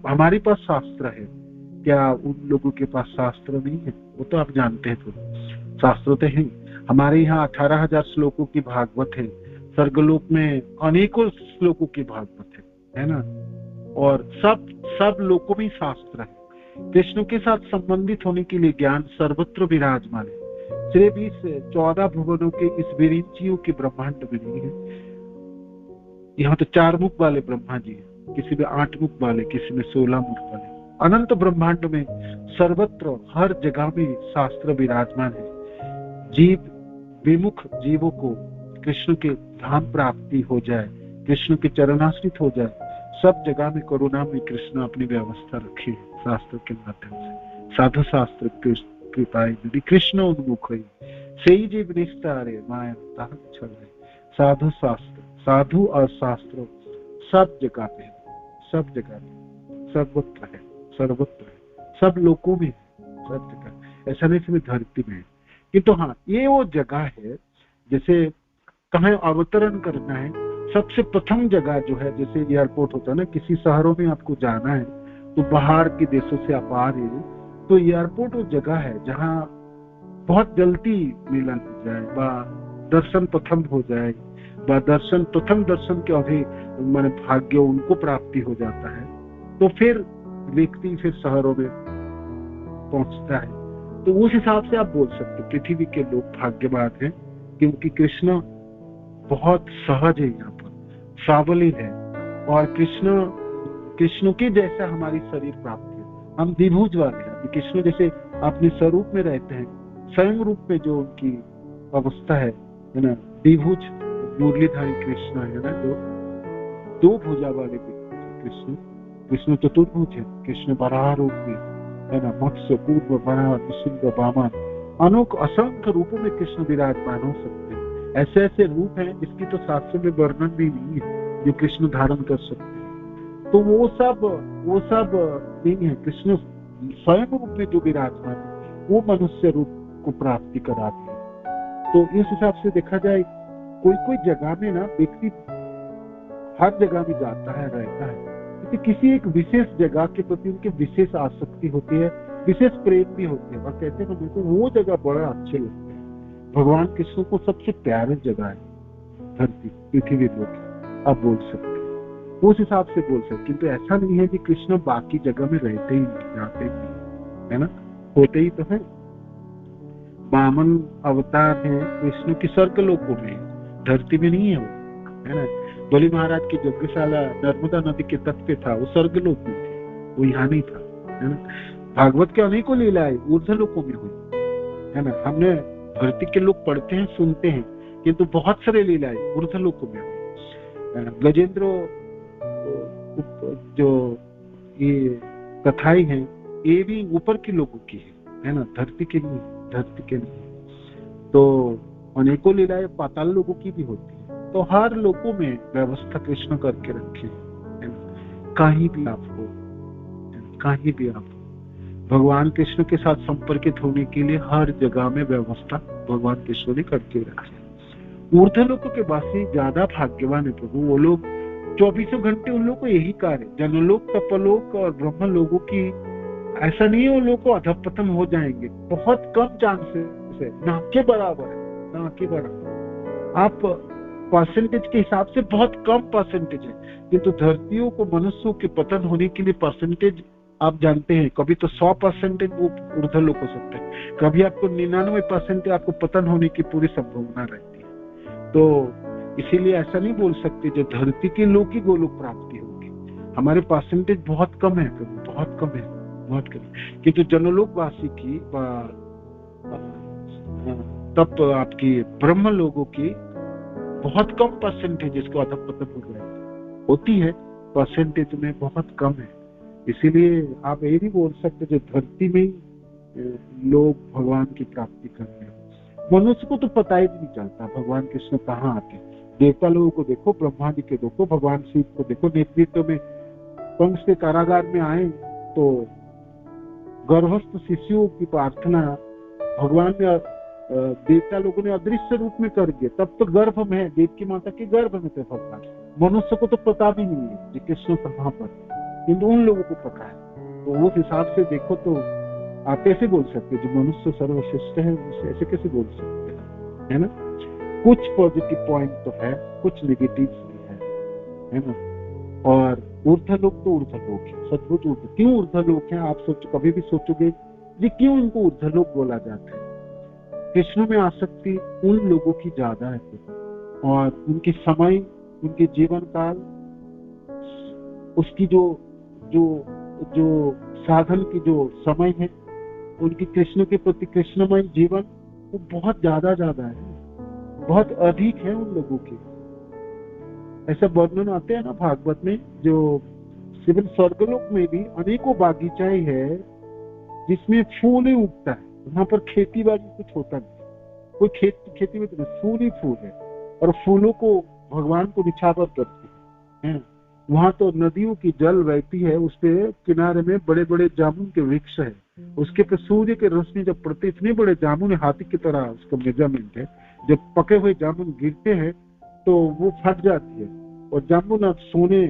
हमारे पास शास्त्र है, क्या उन लोगों के पास शास्त्र नहीं है? वो तो आप जानते हैं, तो शास्त्र तो है। हमारे यहाँ 18,000 श्लोकों की भागवत है, स्वर्गलोक में अनेकों श्लोकों की भागवत है ना? और सब लोकों में शास्त्र है। कृष्ण के साथ संबंधित होने के लिए ज्ञान सर्वत्र विराजमान है। सिर्फ इस 14 भुवनों के इस विरिंचियों के ब्रह्मांड में नहीं है। यहाँ तो 4 मुख वाले ब्रह्मा जी है, किसी में 8 मुख वाले, किसी में 16 मुख वाले। अनंत ब्रह्मांड में सर्वत्र हर जगह में शास्त्र विराजमान है। जीव विमुख जीवों को कृष्ण के धाम प्राप्ति हो जाए, कृष्ण के चरणाश्रित हो जाए, सब जगह में करुणा में कृष्ण अपनी व्यवस्था रखी है शास्त्र के माध्यम से। साधु शास्त्र कृपाई यदि कृष्ण उन्मुख हुई, सही जीव निस्तारे माया छल है। साधु शास्त्र, साधु और शास्त्र सब जगह पे, सब जगह पे, सर्वत्र है, सब लोगों में है, सब जगह। ऐसा नहीं सिर्फ धरती में है। किंतु हाँ, ये वो जगह है जैसे कहीं अवतरण करना है, सबसे प्रथम जगह जो है, जैसे एयरपोर्ट होता है ना, किसी शहरों में आपको जाना है तो बाहर के देशों से आप आ रहे हैं, तो एयरपोर्ट वो जगह है जहाँ बहुत जल्दी मिलन हो जाए, दर्शन प्रथम हो जाए, प्रथम दर्शन के अभी मैंने भाग्य उनको प्राप्ति हो जाता है। तो फिर व्यक्ति फिर शहरों में पहुंचता है। तो उस हिसाब से आप बोल सकते हैं पृथ्वी के लोग भाग्यवान हैं, क्योंकि कृष्ण बहुत सहज है, यहाँ पर सावली है, और कृष्ण के जैसा हमारी शरीर प्राप्त है। हम द्विभुज वाले हैं, कृष्ण जैसे अपने स्वरूप में रहते हैं, स्वयं रूप में जो उनकी अवस्था है ना, द्विभुज मुरलीधारी कृष्ण है ना, जो दो भुजा वाले कृष्ण चतुर्भुज है। कृष्ण बराह रूप में है ना, मत्स्य पूर्व बराह निसिंह वामन, अनोक असंख्य रूपों में कृष्ण विराजमान हो सकते हैं। ऐसे ऐसे रूप हैं जिसकी तो शास्त्र में वर्णन भी नहीं है, जो कृष्ण धारण कर सकते हैं। तो वो सब नहीं है। कृष्ण स्वयं रूप में जो विराजमान है वो मनुष्य रूप को प्राप्ति कराते हैं। तो इस हिसाब से देखा जाए, कोई जगह में ना व्यक्ति हर जगह में जाता है, रहता है, क्योंकि किसी एक विशेष जगह के प्रति उनकी विशेष आसक्ति होती है, विशेष प्रेम भी होते हैं, और कहते हैं मुझे वो जगह बड़ा अच्छे लगते हैं। भगवान कृष्ण को सबसे प्यारी जगह है धरती, पृथ्वी लोग आप बोल सकते हैं, उस हिसाब से बोल सकते। किंतु ऐसा नहीं है कि कृष्ण बाकी जगह में रहते ही नहीं, जाते ही है ना, होते ही तो है। वामन अवतार है विष्णु की स्वर्ग लोकों में, धरती में नहीं है वो, है ना। बलि महाराज की यज्ञशाला नर्मदा नदी के तट पे था, वो स्वर्ग लोक में थे, वो यहाँ नहीं था, है ना। भागवत के अनेकों लीलाएं ऊर्ध्व लोकों में हुई, है ना। हमने धरती के लोग पढ़ते हैं, सुनते हैं, किंतु बहुत सारे लीलाएं ऊर्ध्व लोकों में हुई। गजेंद्र जो ये कथाएं हैं, ये भी ऊपर के लोगों की है ना, धरती के लिए। तो अनेकों लीलाएं पाताल लोगों की भी होती है। तो हर लोगों में व्यवस्था कृष्ण करके रखे, कहीं भी आप भगवान कृष्ण के साथ संपर्कित होने के लिए हर जगह में व्यवस्था भगवान कृष्ण ने करके रखी। ऊर्ध्व लोकों के वासी ज्यादा भाग्यवान है प्रभु, वो लोग 24 घंटे उन लोगों को यही कार्य, जनलोक तपलोक और ब्रह्म लोगों की ऐसा नहीं है वो लोग को अधपतन हो जाएंगे, बहुत कम चांसेस है, ना के बराबर है, ना के बराबर। आप परसेंटेज के हिसाब से बहुत कम परसेंटेज है, किंतु धरतियों को मनुष्यों के पतन होने के लिए परसेंटेज आप जानते हैं, कभी तो 100% वो ऊर्ध्व लोक हो सकता है, कभी आपको 99% आपको पतन होने की पूरी संभावना रहती है। तो इसीलिए ऐसा नहीं बोल सकते जो धरती के लोग ही गोलोक प्राप्ति होगी, हमारे परसेंटेज बहुत कम है, बहुत कम है। किंतु जनलोकवासी की तब आपकी ब्रह्म लोगों की बहुत कम परसेंटेज इसको अधपतन हो जाएगी, होती है, परसेंटेज में बहुत कम है। इसीलिए आप ये नहीं बोल सकते जो धरती में लोग भगवान की प्राप्ति करते हैं। मनुष्य को तो पता ही नहीं चलता भगवान कृष्ण कहाँ आते। देवता लोगों को देखो, ब्रह्मा जी के देखो, भगवान शिव को देखो, नेतृत्व में कंस के कारागार में आए तो गर्भस्थ शिशुओं की प्रार्थना भगवान ने देवता लोगों ने अदृश्य रूप में कर दिया, तब तो गर्भ में देव की माता के गर्भ में थे भगवान। मनुष्य को तो पता भी नहीं है कि कृष्ण कहाँ पर, किंतु उन लोगों को पता है। तो उस हिसाब से देखो तो आप कैसे बोल सकते जो मनुष्य सर्वश्रेष्ठ है, उसे ऐसे कैसे बोल सकते हैं, है ना। कुछ पॉजिटिव पॉइंट तो है, कुछ नेगेटिव भी है ना। और ऊर्ध्व लोक तो ऊर्ध्व लोक है, सद्भुत ऊर्ध्व। क्यों ऊर्ध्व लोक है, आप कभी भी सोचोगे ये क्यों इनको ऊर्ध्व लोक बोला जाता है। कृष्ण में आसक्ति उन लोगों की ज्यादा है, और उनके समय, उनके जीवन काल, उसकी जो साधन की जो समय है, उनकी कृष्ण के प्रति कृष्णमय जीवन वो बहुत ज्यादा है, बहुत अधिक है उन लोगों की। ऐसा वर्णन आते हैं ना भागवत में, जो सिविल स्वर्गलोक में भी अनेकों बागीचाएं है जिसमें फूल ही उगता है, वहां पर खेती बाड़ी कुछ होता नहीं, कोई खेती में तो फूल ही फूल है, और फूलों को भगवान को निछावर करते हैं। वहां तो नदियों की जल बहती है, उसके किनारे में बड़े बड़े जामुन के वृक्ष है, उसके पे सूर्य के रोशनी जब पड़ती, इतने बड़े जामुन हाथी की तरह उसका मेजरमेंट है, जब पके हुए जामुन गिरते हैं तो वो फट जाती है और जामुन अब सोने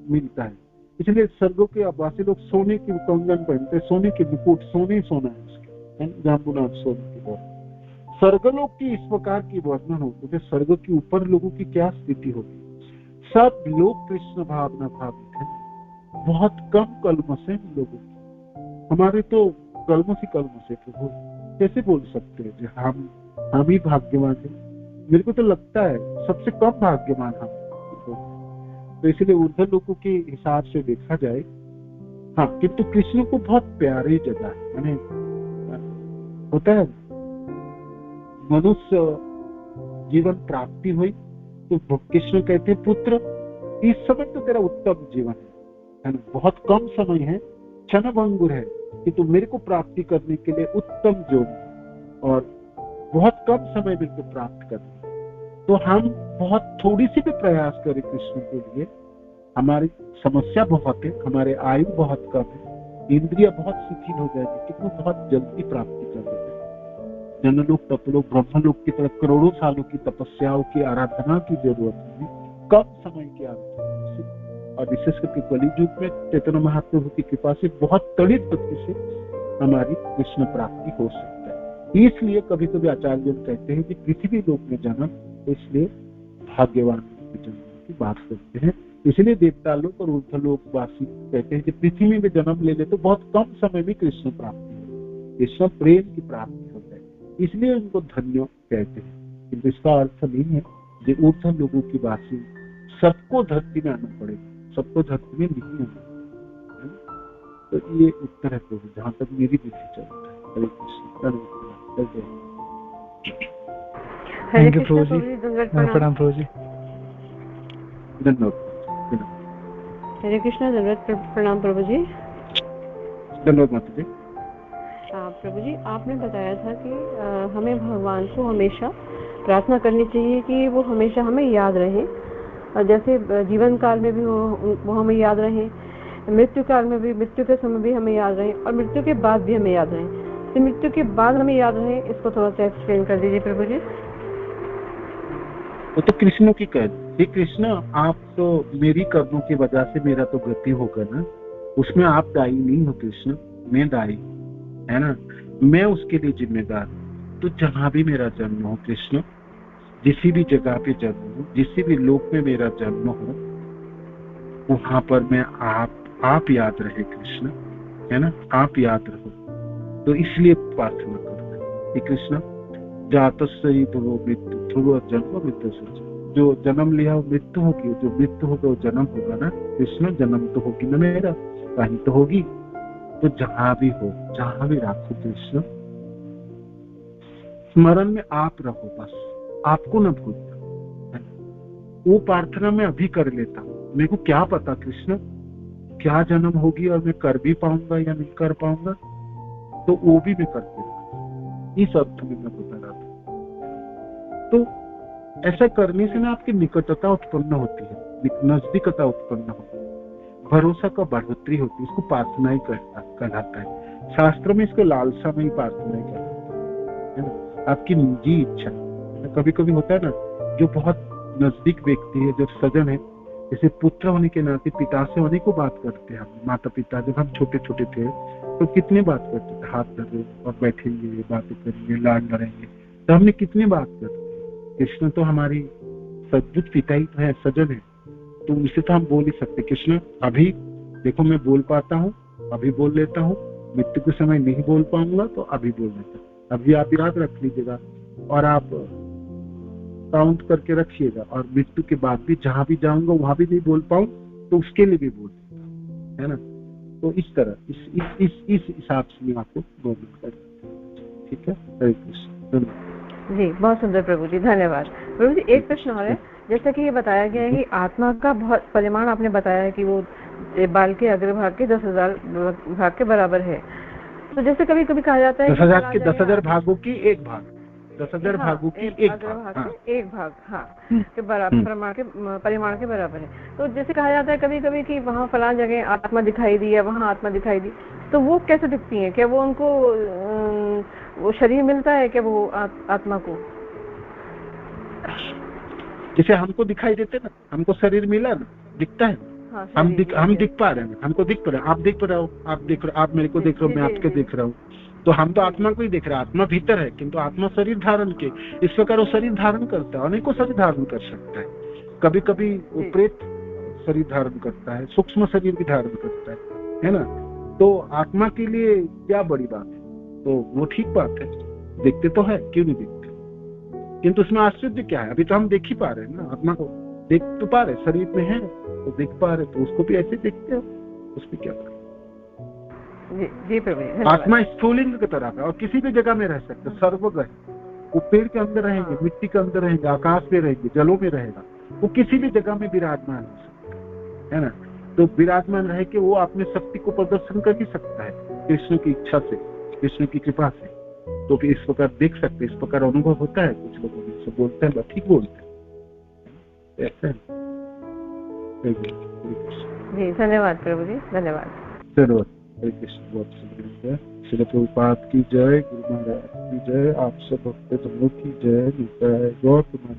मिलता है। इसलिए स्वर्गों के आवासी लोग सोने की कंगन पहनते, सोने के मुकुट, सोना है उसके, जामुन अब सोने की तरह। स्वर्गलोक की इस प्रकार की वर्णन होती है, स्वर्ग के ऊपर लोगों की क्या स्थिति होती है। सब लोग कृष्ण भावना भावित है, बहुत कम कलमश है हम लोगों की। हमारे तो कलमश ही कलमश है प्रभु। कैसे बोल सकते हैं हम ही भाग्यवान है? मेरे को तो लगता है सबसे कम भाग्यवान हम। तो इसलिए ऊर्ध्व लोगों के हिसाब से देखा जाए, हाँ, किंतु कृष्ण को बहुत प्यारी जगह है। मैंने होता है मनुष्य जीवन प्राप्ति हुई तो कृष्ण कहते हैं पुत्र इस समय तो तेरा उत्तम जीवन है ना, बहुत कम समय है, क्षण भंगुर है कि तू मेरे को प्राप्ति करने के लिए उत्तम जीवन और बहुत कम समय मेरे को प्राप्त करना। तो हम बहुत थोड़ी सी भी प्रयास करें कृष्ण के लिए, हमारी समस्या बहुत है, हमारे आयु बहुत कम है, इंद्रिया बहुत शिथिल हो जाएगी, कितना बहुत जल्दी प्राप्ति कर लेते हैं। जनलोक तपलोक ब्रह्मलोक की तरह करोड़ों सालों की तपस्याओं की आराधना की जरूरत नहीं, कम समय की आराधना। और विशेष करके कली युग में चैतन्य महाप्रभु की कृपा से बहुत त्वरित गति से हमारी कृष्ण प्राप्ति हो सकता है। इसलिए कभी कभी आचार्य कहते हैं कि पृथ्वी लोक में जन्म, तो इसलिए भाग्यवान के जन्म की बात करते हैं। इसलिए देवता लोक और ऊर्ध्वलोक वासी कहते हैं कि पृथ्वी में जन्म ले ले तो बहुत कम समय में कृष्ण प्राप्ति हो, कृष्ण प्रेम की प्राप्ति हो जाए, इसलिए उनको धन्य कहते हैं। किंतु इसका अर्थ नहीं है कि ऊर्ध्व लोगों की वासी सबको धरती में आना पड़ेगा, सबको धरती में नहीं आना। तो ये उत्तर है प्रभु, जहां तक मेरी बुद्धि चलता है। हरे कृष्ण। थैंक यू प्रभु जी। प्रणाम प्रभु जी। धन्यवाद। हरे कृष्ण। धन्यवाद प्रणाम प्रभु जी। धन्यवाद माता जी। प्रभु जी, आपने बताया था कि हमें भगवान को हमेशा प्रार्थना करनी चाहिए कि वो हमेशा हमें याद रहे, और जैसे जीवन काल में भी वो हमें याद रहे, मृत्यु काल में भी, मृत्यु के समय भी हमें याद रहे, और मृत्यु के बाद भी हमें याद रहे। तो मृत्यु के बाद हमें याद रहे, इसको थोड़ा सा एक्सप्लेन कर दीजिए प्रभु जी। वो तो कृष्ण की कह, हे कृष्ण आप तो मेरी कर्मों की वजह से मेरा तो गति होगा ना, उसमें आप दायी नहीं हो कृष्ण, मैं दायी है ना, मैं उसके लिए जिम्मेदार हूँ। तो जहां भी मेरा जन्म हो कृष्ण, जिस भी जगह पे जन्म हो, जिस भी लोक में मेरा जन्म हो, वहां पर मैं आप याद रहे कृष्ण, है ना, आप याद रहो। तो इसलिए प्रार्थना करना है कृष्ण, जातस्य ध्रुवो मृत्यु, ध्रुव जन्म मृत्यु से, जो जन्म लिया वो मृत्यु होगी, जो मृत्यु होगा वो जन्म होगा ना कृष्ण, जन्म तो होगी ना मेरा, कहीं तो होगी। तो जहां भी हो, जहां भी राखो कृष्ण, स्मरण में आप रहो, बस आपको न भूलना। वो प्रार्थना मैं अभी कर लेता हूँ, मेरे को क्या पता कृष्ण क्या जन्म होगी और मैं कर भी पाऊंगा या नहीं कर पाऊंगा, तो वो भी मैं करते रहूंगा। इस अर्थ में मैं बता रहा था। तो ऐसा करने से ना आपकी निकटता उत्पन्न होती है, नजदीकता उत्पन्न होती है, भरोसा का बढ़ोतरी होती है। इसको प्रार्थना ही कहलाता है। शास्त्र में इसको लालसा में ही प्रार्थना ही कहलाता है ना, आपकी निजी इच्छा। कभी कभी होता है ना, जो बहुत नजदीक व्यक्ति है, जो सजन है, जैसे पुत्र होने के नाते पिता से होने को बात करते हैं हम, माता पिता जब हम छोटे छोटे थे तो कितने बात करते थे, हाथ धरे और बैठेंगे, बातें करेंगे, लाड लड़ेंगे, तो हमने कितनी बात करते। कृष्ण तो हमारी सद्बुद्ध पिता ही है, सजन है, तो इसे तो हम बोल ही सकते कृष्ण अभी देखो मैं बोल पाता हूँ, अभी बोल लेता हूँ, मृत्यु के समय नहीं बोल पाऊंगा तो अभी बोल लेता हूँ। अभी आप याद रख लीजिएगा और आप काउंट करके रखिएगा, और मृत्यु के बाद भी जहां भी जाऊंगा वहां भी नहीं बोल पाऊं तो उसके लिए भी बोल देता है ना। तो इस तरह इस हिसाब से मैं आपको बोलना कर, ठीक है। हरे कृष्ण जी, बहुत सुंदर प्रभु जी, धन्यवाद प्रभु जी। एक प्रश्न और है, जैसा कि ये बताया गया है कि आत्मा का बहुत परिमाण आपने बताया है कि वो बाल के अग्रभाग के 10,000 भाग के बराबर है। तो जैसे कभी कभी कहा जाता है 10,000 भागों की एक भाग, 10,000 भागों की एक भाग हाँ के बराबर, परिमाण के बराबर है। तो जैसे कहा जाता है कभी कभी कि वहाँ फलां जगह आत्मा दिखाई दी है, वहाँ आत्मा दिखाई दी, तो वो कैसे दिखती है? क्या वो उनको वो शरीर मिलता है क्या वो आत्मा को? जैसे हमको दिखाई देते ना, हमको शरीर मिला ना, दिखता है, हाँ, हम दिख पा रहे हैं, हमको दिख पा रहे हैं, आप देख रहे हो, आप मेरे को देख रहे हो, मैं आपके देख रहा हूँ, तो हम तो आत्मा को ही देख रहे हैं। आत्मा भीतर है, किंतु आत्मा शरीर धारण के, इस प्रकार वो शरीर धारण करता है, अनेकों शरीर धारण कर सकता है। कभी कभी वो प्रेत शरीर धारण करता है, सूक्ष्म शरीर भी धारण करता है ना। तो आत्मा के लिए क्या बड़ी बात है, तो वो ठीक बात है, देखते तो है, क्यों नहीं देखते। किंतु उसमें आश्चर्य क्या है, अभी तो हम देख ही पा रहे हैं ना, आत्मा को देख तो पा रहे, शरीर में है तो देख पा रहे, तो उसको भी ऐसे देखते हो, उसमें क्या बात। जी प्रभु। आत्मा स्फुलिंग की तरह है और किसी भी जगह में रह सकते, सर्वगत। वो पेड़ के अंदर रहेंगे, मिट्टी के अंदर रहेंगे, आकाश में रहेंगे, जलों में रहेगा, वो किसी भी जगह में विराजमान हो सकता है ना। तो विराजमान रह के वो अपने शक्ति को प्रदर्शन कर ही सकता है कृष्ण की इच्छा से, कृष्ण की कृपा से। तो इस प्रकार देख सकते, इस प्रकार अनुभव होता है। कुछ लोगों ने सब बोलते हैं, ठीक बोलते हैं, ऐसा है। जी धन्यवाद प्रभु जी, धन्यवाद। चलो हरे कृष्ण, बहुत शुक्रिया। श्री प्रभुपाद की जय, गुरु महाराज की जय, आप सब भक्त जनों की जय, गौतम